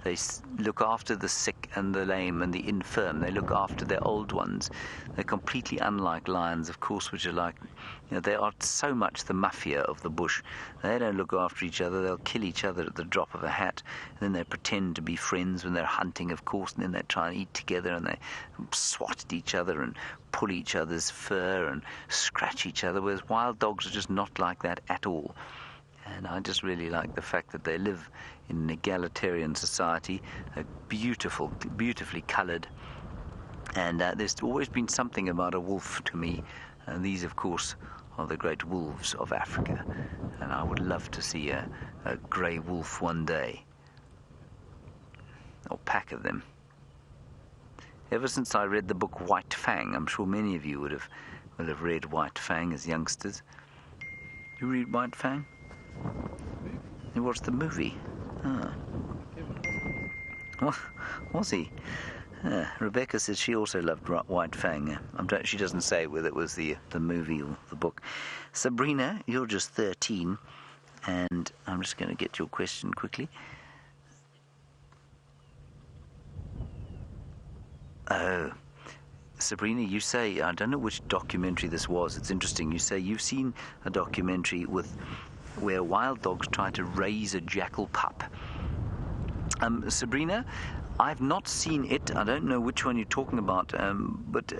They look after the sick and the lame and the infirm. They look after their old ones. They're completely unlike lions, of course, which are like, they are so much the mafia of the bush. They don't look after each other. They'll kill each other at the drop of a hat. And then they pretend to be friends when they're hunting, of course, and then they try and eat together, and they swat at each other and pull each other's fur and scratch each other, whereas wild dogs are just not like that at all. And I just really like the fact that they live in an egalitarian society, beautifully coloured. And there's always been something about a wolf to me. And these, of course, are the great wolves of Africa. And I would love to see a grey wolf one day. Or pack of them. Ever since I read the book White Fang, I'm sure many of you will have read White Fang as youngsters. You read White Fang? You watched the movie? Was he? Rebecca says she also loved White Fang. She doesn't say whether it was the movie or the book. Sabrina, you're just 13, and I'm just going to get your question quickly. Oh, Sabrina, you say, I don't know which documentary this was. It's interesting. You say you've seen a documentary where wild dogs try to raise a jackal pup. Sabrina, I've not seen it. I don't know which one you're talking about, but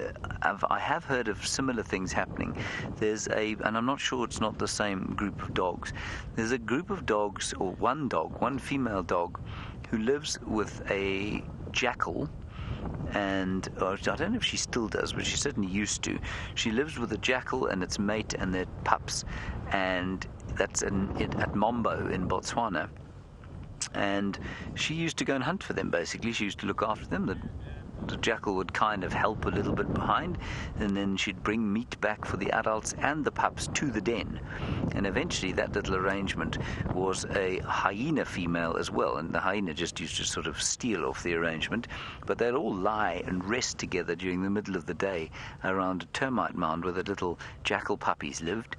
I have heard of similar things happening. And I'm not sure it's not the same group of dogs. There's a group of dogs, or one female dog, who lives with a jackal. And I don't know if she still does, but she certainly used to. She lives with a jackal and its mate and their pups, and that's at Mombo in Botswana. And she used to go and hunt for them, basically. She used to look after them. The jackal would kind of help a little bit behind, and then she'd bring meat back for the adults and the pups to the den. And eventually that little arrangement was a hyena female as well, and the hyena just used to sort of steal off the arrangement. But they'd all lie and rest together during the middle of the day around a termite mound where the little jackal puppies lived.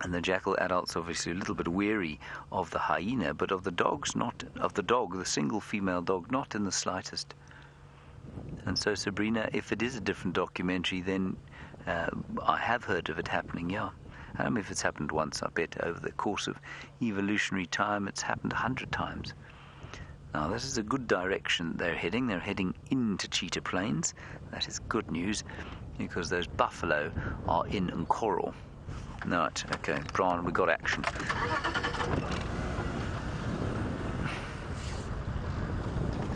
And the jackal adults obviously a little bit weary of the hyena, but of the dogs, not of the dog, the single female dog, not in the slightest. And so, Sabrina, if it is a different documentary, then I have heard of it happening, yeah. I don't know if it's happened once. I bet over the course of evolutionary time it's happened 100 times. Now, this is a good direction they're heading. They're heading into Cheetah Plains. That is good news, because those buffalo are in Nkoro. Right, okay, Brian, we got action.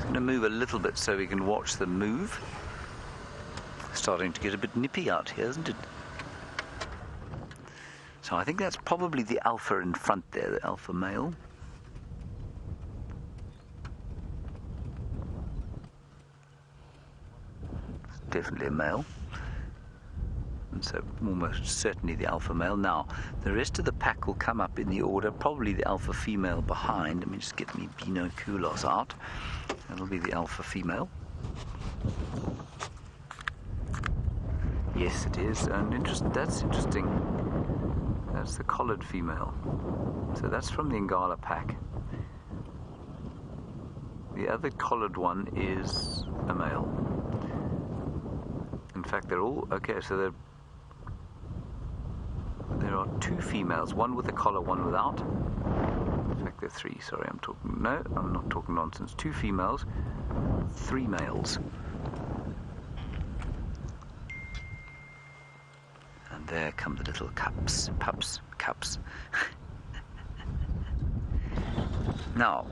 Going to move a little bit so we can watch them move. Starting to get a bit nippy out here, isn't it? So I think that's probably the alpha in front there, the alpha male. It's definitely a male. And so almost certainly the alpha male. Now, the rest of the pack will come up in the order, probably the alpha female behind. Let me just get my binoculars out. That'll be the alpha female. Yes, it is. And that's interesting. That's the collared female. So that's from the Ngala pack. The other collared one is a male. In fact, they're all... Okay, so there are two females, one with a collar, one without. In fact, there are three. Sorry, I'm not talking nonsense. Two females, three males. And there come the little pups. Now,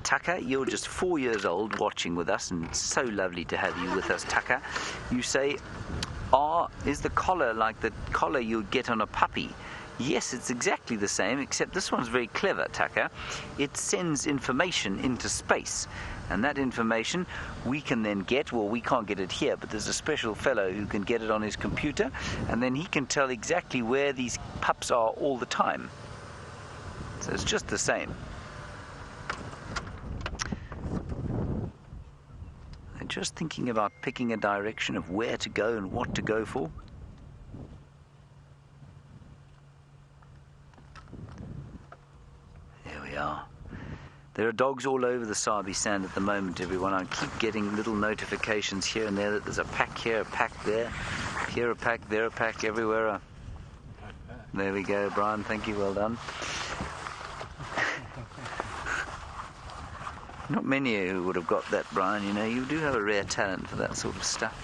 Tucker, you're just 4 years old watching with us, and it's so lovely to have you with us, Tucker. You say, is the collar like the collar you'd get on a puppy? Yes, it's exactly the same, except this one's very clever, Tucker. It sends information into space, and that information we can then get. Well, we can't get it here, but there's a special fellow who can get it on his computer, and then he can tell exactly where these pups are all the time. So it's just the same. I'm just thinking about picking a direction of where to go and what to go for. There are dogs all over the Sabi Sand at the moment, everyone. I keep getting little notifications here and there that there's a pack here, a pack there, here a pack, there a pack, everywhere. There we go, Brian. Thank you. Well done. Not many of you would have got that, Brian. You know, you do have a rare talent for that sort of stuff.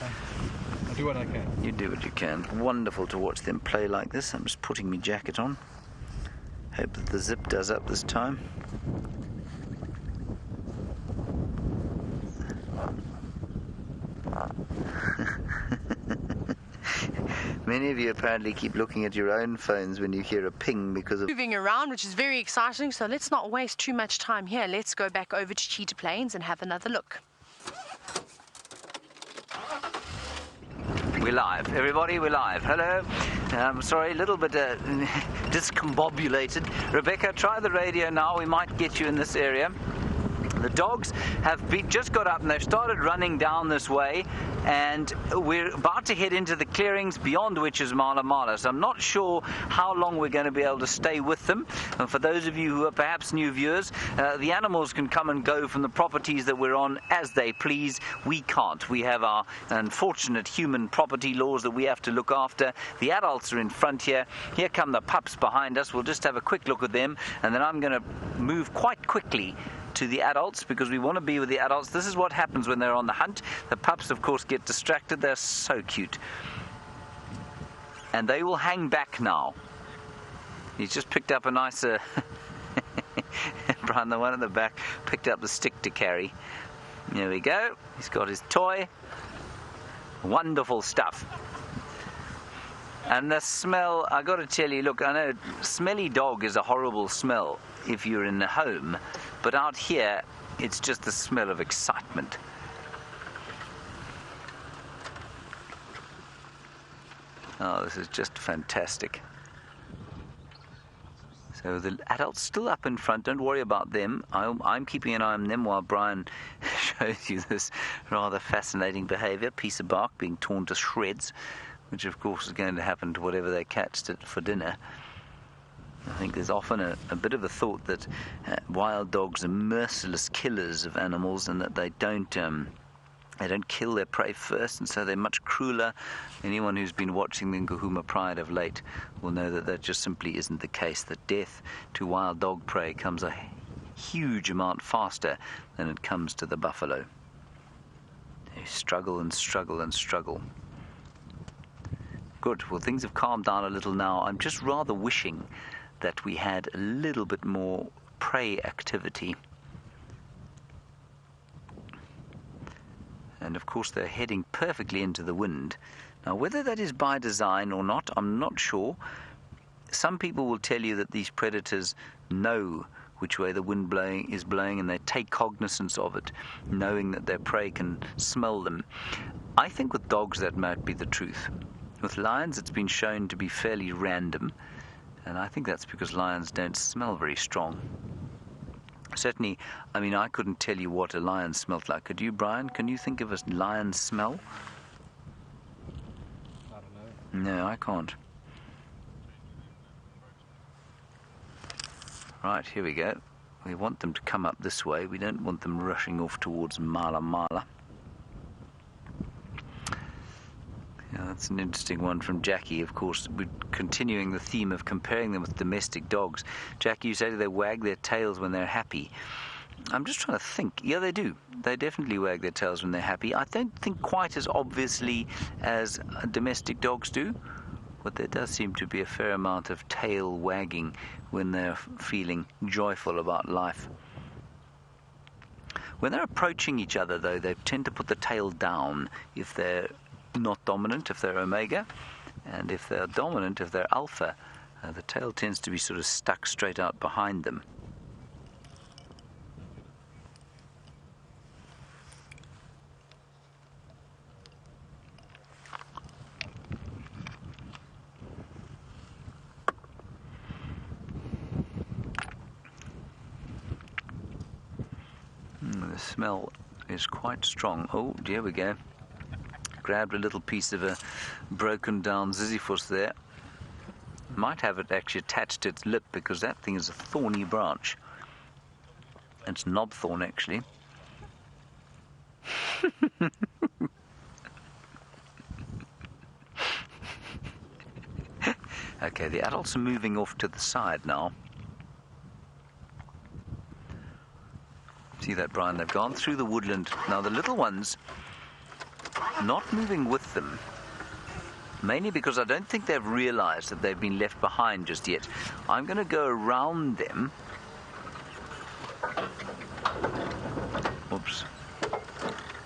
I do what I can. You do what you can. Wonderful to watch them play like this. I'm just putting my jacket on. Hope that the zip does up this time. Many of you apparently keep looking at your own phones when you hear a ping because of moving around, which is very exciting. So let's not waste too much time here. Let's go back over to Cheetah Plains and have another look. We're live. Everybody, we're live. Hello. Sorry, a little bit discombobulated. Rebecca, try the radio now. We might get you in this area. The dogs have just got up and they've started running down this way, and we're about to head into the clearings beyond which is Mala Mala. So I'm not sure how long we're going to be able to stay with them. And for those of you who are perhaps new viewers, the animals can come and go from the properties that we're on as they please. We can't. We have our unfortunate human property laws that we have to look after. The adults are in front here. Here come the pups behind us. We'll just have a quick look at them, and then I'm going to move quite quickly to the adults because we want to be with the adults. This is what happens when they're on the hunt. The pups, of course, get distracted. They're so cute. And they will hang back now. He's just picked up a nice... Brian, the one in the back, picked up the stick to carry. There we go. He's got his toy. Wonderful stuff. And the smell, I got to tell you, look, I know smelly dog is a horrible smell if you're in the home, but out here it's just the smell of excitement. Oh, this is just fantastic. So the adults still up in front. Don't worry about them. I'm keeping an eye on them while Brian shows you this rather fascinating behavior. Piece of bark being torn to shreds, which of course is going to happen to whatever they catch for dinner. I think there's often a bit of a thought that wild dogs are merciless killers of animals, and that they don't kill their prey first, and so they're much crueler. Anyone who's been watching the Ngahuma Pride of late will know that that just simply isn't the case. That death to wild dog prey comes a huge amount faster than it comes to the buffalo. They struggle and struggle and struggle. Good. Well, things have calmed down a little now. I'm just rather wishing that we had a little bit more prey activity. And of course they're heading perfectly into the wind. Now, whether that is by design or not, I'm not sure. Some people will tell you that these predators know which way the wind is blowing, and they take cognizance of it, knowing that their prey can smell them. I think with dogs that might be the truth. With lions, it's been shown to be fairly random, and I think that's because lions don't smell very strong. Certainly, I mean, I couldn't tell you what a lion smelled like. Could you, Brian? Can you think of a lion's smell? I don't know. No, I can't. Right, here we go. We want them to come up this way. We don't want them rushing off towards Mala Mala. Yeah, that's an interesting one from Jackie. Of course, we're continuing the theme of comparing them with domestic dogs. Jackie, you say they wag their tails when they're happy. I'm just trying to think. Yeah, they do. They definitely wag their tails when they're happy. I don't think quite as obviously as domestic dogs do, but there does seem to be a fair amount of tail wagging when they're feeling joyful about life. When they're approaching each other, though, they tend to put the tail down if they're not dominant, if they're omega, and if they're dominant, if they're alpha, the tail tends to be sort of stuck straight out behind them. The smell is quite strong. Oh, here we go. Grabbed a little piece of a broken down ziziphus there. Might have it actually attached to its lip because that thing is a thorny branch. It's knobthorn actually. Okay, the adults are moving off to the side now. See that, Brian? They've gone through the woodland. Now the little ones, not moving with them, mainly because I don't think they've realized that they've been left behind just yet. I'm going to go around them. Oops.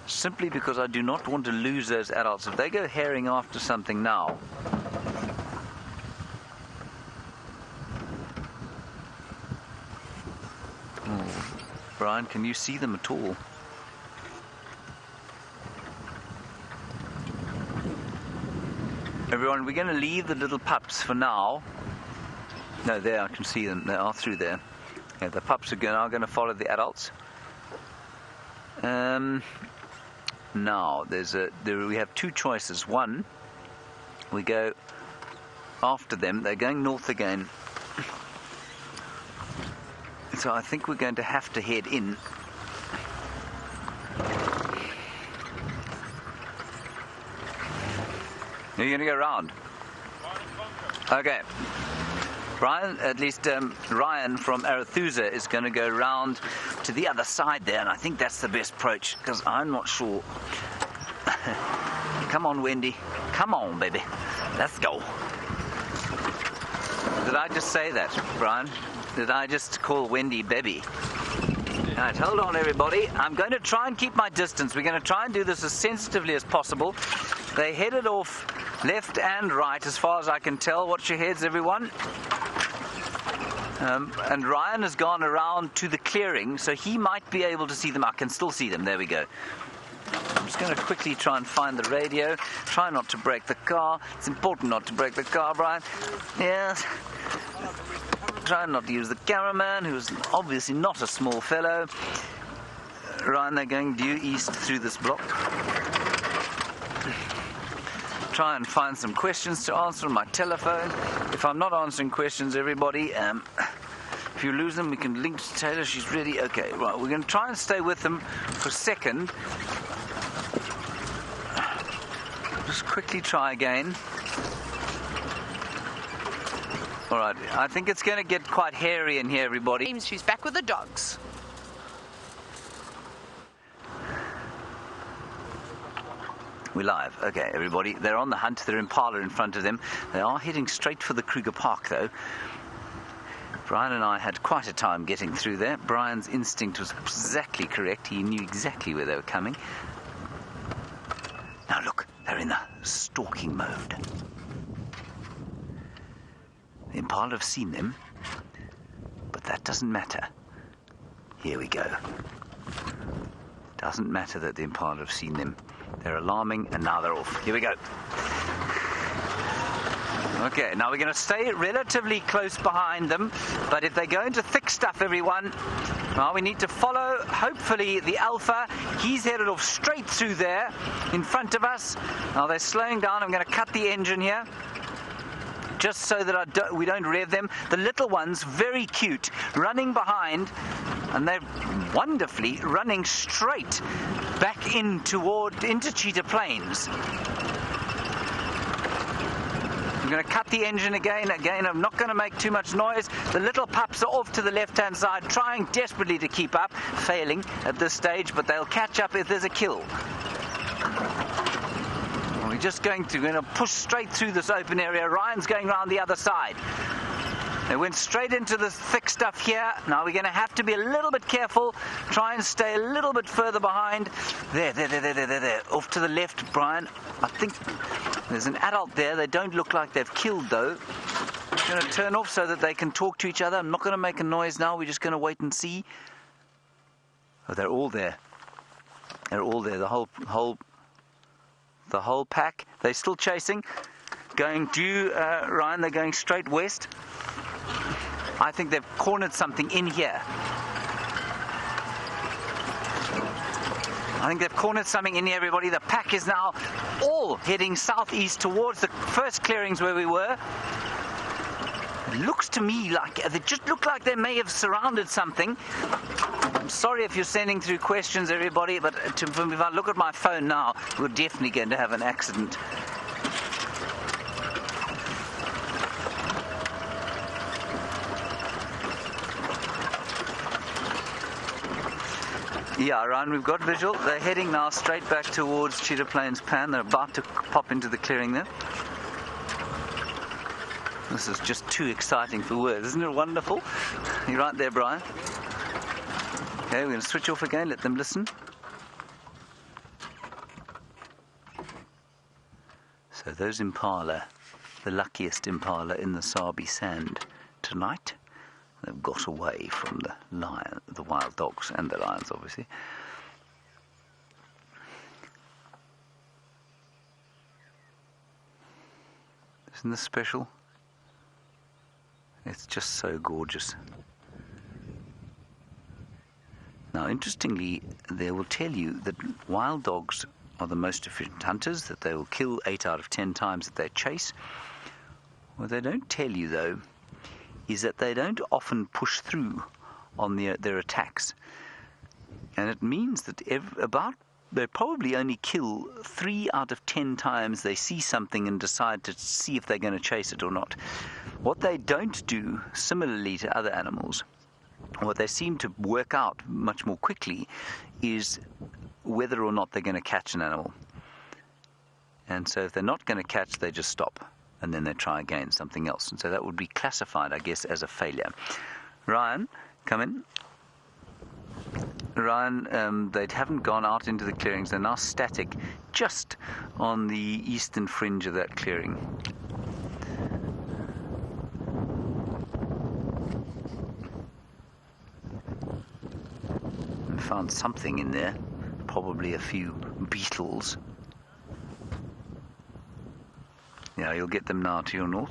Simply because I do not want to lose those adults. If they go herring after something now, Brian, can you see them at all? Everyone, we're going to leave the little pups for now. No, there, I can see them. They are through there. Yeah, the pups are now going to follow the adults. Now, we have two choices. One, we go after them. They're going north again. So I think we're going to have to head in. Are you going to go round? Okay. Brian, at least Ryan from Arethusa is going to go round to the other side there, and I think that's the best approach, because I'm not sure. Come on, Wendy. Come on, baby. Let's go. Did I just say that, Brian? Did I just call Wendy Bebby? Alright, hold on everybody. I'm going to try and keep my distance. We're going to try and do this as sensitively as possible. They headed off left and right as far as I can tell. Watch your heads, everyone. And Ryan has gone around to the clearing, so he might be able to see them. I can still see them. There we go. I'm just going to quickly try and find the radio. Try not to break the car. It's important not to break the car, Brian. Yes. Try not to use the cameraman, who's obviously not a small fellow. Ryan, they're going due east through this block. Try and find some questions to answer on my telephone. If I'm not answering questions, everybody, if you lose them, we can link to Taylor. She's ready. Okay, right, we're going to try and stay with them for a second. Just quickly try again. All right, I think it's going to get quite hairy in here, everybody. James, who's back with the dogs. We're live. Okay, everybody. They're on the hunt. They're Impala in front of them. They are heading straight for the Kruger Park, though. Brian and I had quite a time getting through there. Brian's instinct was exactly correct. He knew exactly where they were coming. Now look, they're in the stalking mode. The Impala have seen them, but that doesn't matter. Here we go. Doesn't matter that the Impala have seen them. They're alarming, and now they're off. Here we go. Okay, now we're going to stay relatively close behind them, but if they go into thick stuff, everyone, well, we need to follow, hopefully, the Alpha. He's headed off straight through there in front of us. Now they're slowing down. I'm going to cut the engine here, just so that we don't rev them. The little ones, very cute, running behind, and they're wonderfully running straight back into Cheetah Plains. I'm going to cut the engine again. I'm not going to make too much noise. The little pups are off to the left-hand side, trying desperately to keep up, failing at this stage, but they'll catch up if there's a kill. We're just going to push straight through this open area. Ryan's going around the other side. They went straight into the thick stuff here. Now we're going to have to be a little bit careful. Try and stay a little bit further behind. There. Off to the left, Brian. I think there's an adult there. They don't look like they've killed, though. I'm going to turn off so that they can talk to each other. I'm not going to make a noise now. We're just going to wait and see. Oh, they're all there. They're all there. The whole pack. They're still chasing. Going due, Ryan. They're going straight west. I think they've cornered something in here. I think they've cornered something in here, everybody. The pack is now all heading southeast towards the first clearings where we were. It looks to me like they just look like they may have surrounded something. I'm sorry if you're sending through questions, everybody, but if I look at my phone now, we're definitely going to have an accident. Yeah, Ryan, we've got visual. They're heading now straight back towards Cheetah Plains Pan. They're about to pop into the clearing there. This is just too exciting for words. Isn't it wonderful? You're right there, Brian. Okay, we're going to switch off again. Let them listen. So those impala, the luckiest impala in the Sabi Sand tonight, they've got away from the wild dogs and the lions, obviously. Isn't this special? It's just so gorgeous. Now, interestingly, they will tell you that wild dogs are the most efficient hunters, that they will kill 8 out of 10 times that they chase. What they don't tell you, though, is that they don't often push through on their attacks. And it means that they probably only kill 3 out of 10 times they see something and decide to see if they're going to chase it or not. What they don't do, similarly to other animals, what they seem to work out much more quickly is whether or not they're going to catch an animal. And so if they're not going to catch, they just stop. And then they try again, something else. And so that would be classified, I guess, as a failure. Ryan, come in. Ryan, they haven't gone out into the clearings. They're now static just on the eastern fringe of that clearing. I found something in there, probably a few beetles. Yeah, you'll get them now to your north.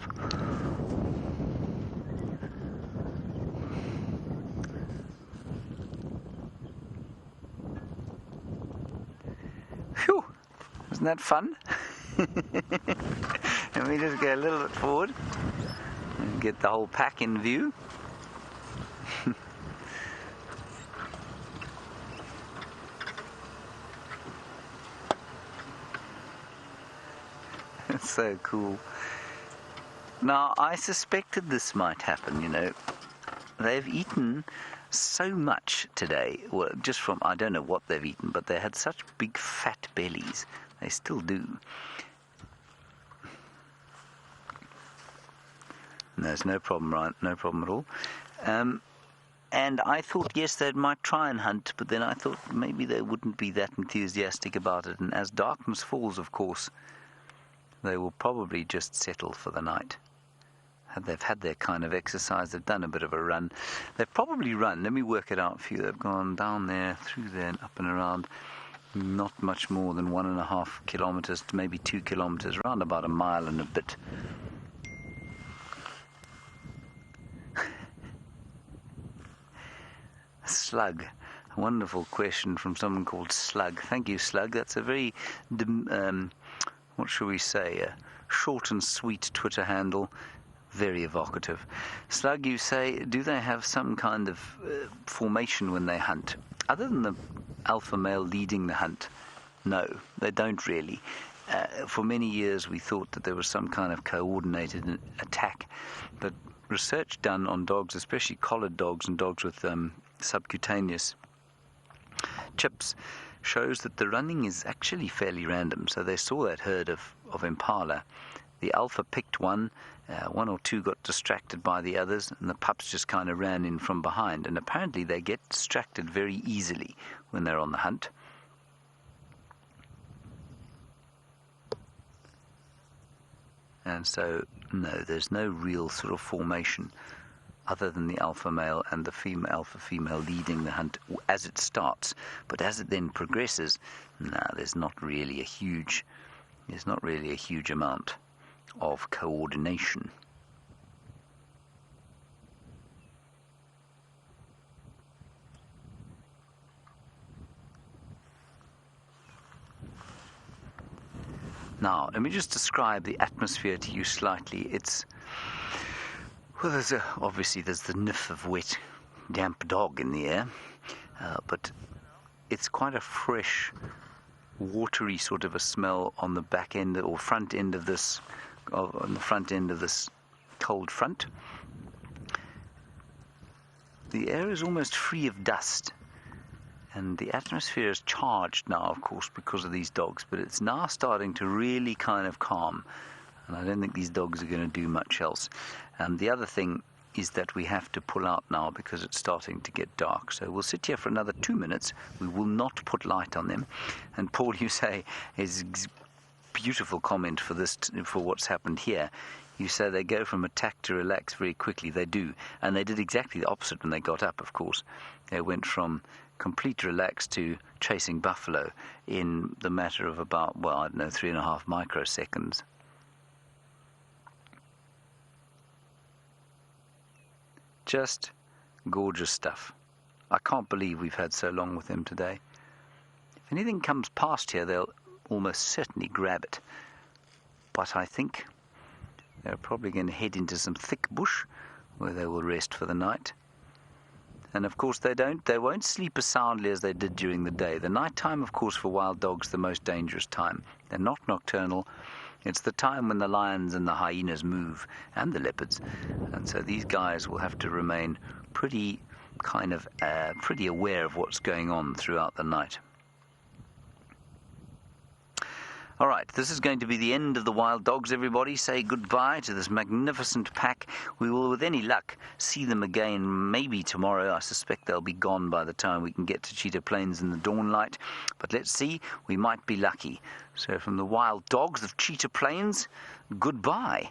Phew! Isn't that fun? Let me just go a little bit forward and get the whole pack in view. It's so cool. Now, I suspected this might happen, you know. They've eaten so much today, well, just from, I don't know what they've eaten, but they had such big fat bellies. They still do. There's no problem, Ryan, no problem at all. And I thought, yes, they might try and hunt, but then I thought maybe they wouldn't be that enthusiastic about it. And as darkness falls, of course, they will probably just settle for the night. They've had their kind of exercise. They've done a bit of a run. They've probably run. Let me work it out for you. They've gone down there, through there, and up and around. Not much more than 1.5 kilometers to maybe 2 kilometers, around about a mile and a bit. Slug. A wonderful question from someone called Slug. Thank you, Slug. That's a very, what shall we say, a short and sweet Twitter handle. Very evocative. Slug, you say, do they have some kind of formation when they hunt? Other than the alpha male leading the hunt, no, they don't really. For many years we thought that there was some kind of coordinated attack, but research done on dogs, especially collared dogs and dogs with subcutaneous chips, shows that the running is actually fairly random. So they saw that herd of impala, The alpha picked one. One or two got distracted by the others, and the pups just kind of ran in from behind. And apparently they get distracted very easily when they're on the hunt. And so, no, there's no real sort of formation other than the alpha male and the alpha female leading the hunt as it starts. But as it then progresses, there's not really a huge amount of coordination. Now, let me just describe the atmosphere to you slightly. Well, obviously there's the whiff of wet, damp dog in the air, but it's quite a fresh, watery sort of a smell on the back end or front end of this, on the front end of this cold front. The air is almost free of dust, and the atmosphere is charged now, of course, because of these dogs, but it's now starting to really kind of calm, and I don't think these dogs are going to do much else. The other thing is that we have to pull out now because it's starting to get dark. So we'll sit here for another 2 minutes. We will not put light on them. And Paul, you say, is beautiful comment for this, for what's happened here. You say they go from attack to relax very quickly. They do. And they did exactly the opposite when they got up, of course. They went from complete relax to chasing buffalo in the matter of about, 3.5 microseconds. Just gorgeous stuff. I can't believe we've had so long with them today. If anything comes past here, they'll almost certainly grab it. But I think they're probably going to head into some thick bush where they will rest for the night. And of course they won't sleep as soundly as they did during the day. The night time, of course, for wild dogs, the most dangerous time. They're not nocturnal. It's the time when the lions and the hyenas move, and the leopards. And so these guys will have to remain pretty aware of what's going on throughout the night. All right, this is going to be the end of the wild dogs, everybody. Say goodbye to this magnificent pack. We will, with any luck, see them again maybe tomorrow. I suspect they'll be gone by the time we can get to Cheetah Plains in the dawn light. But let's see, we might be lucky. So from the wild dogs of Cheetah Plains, goodbye.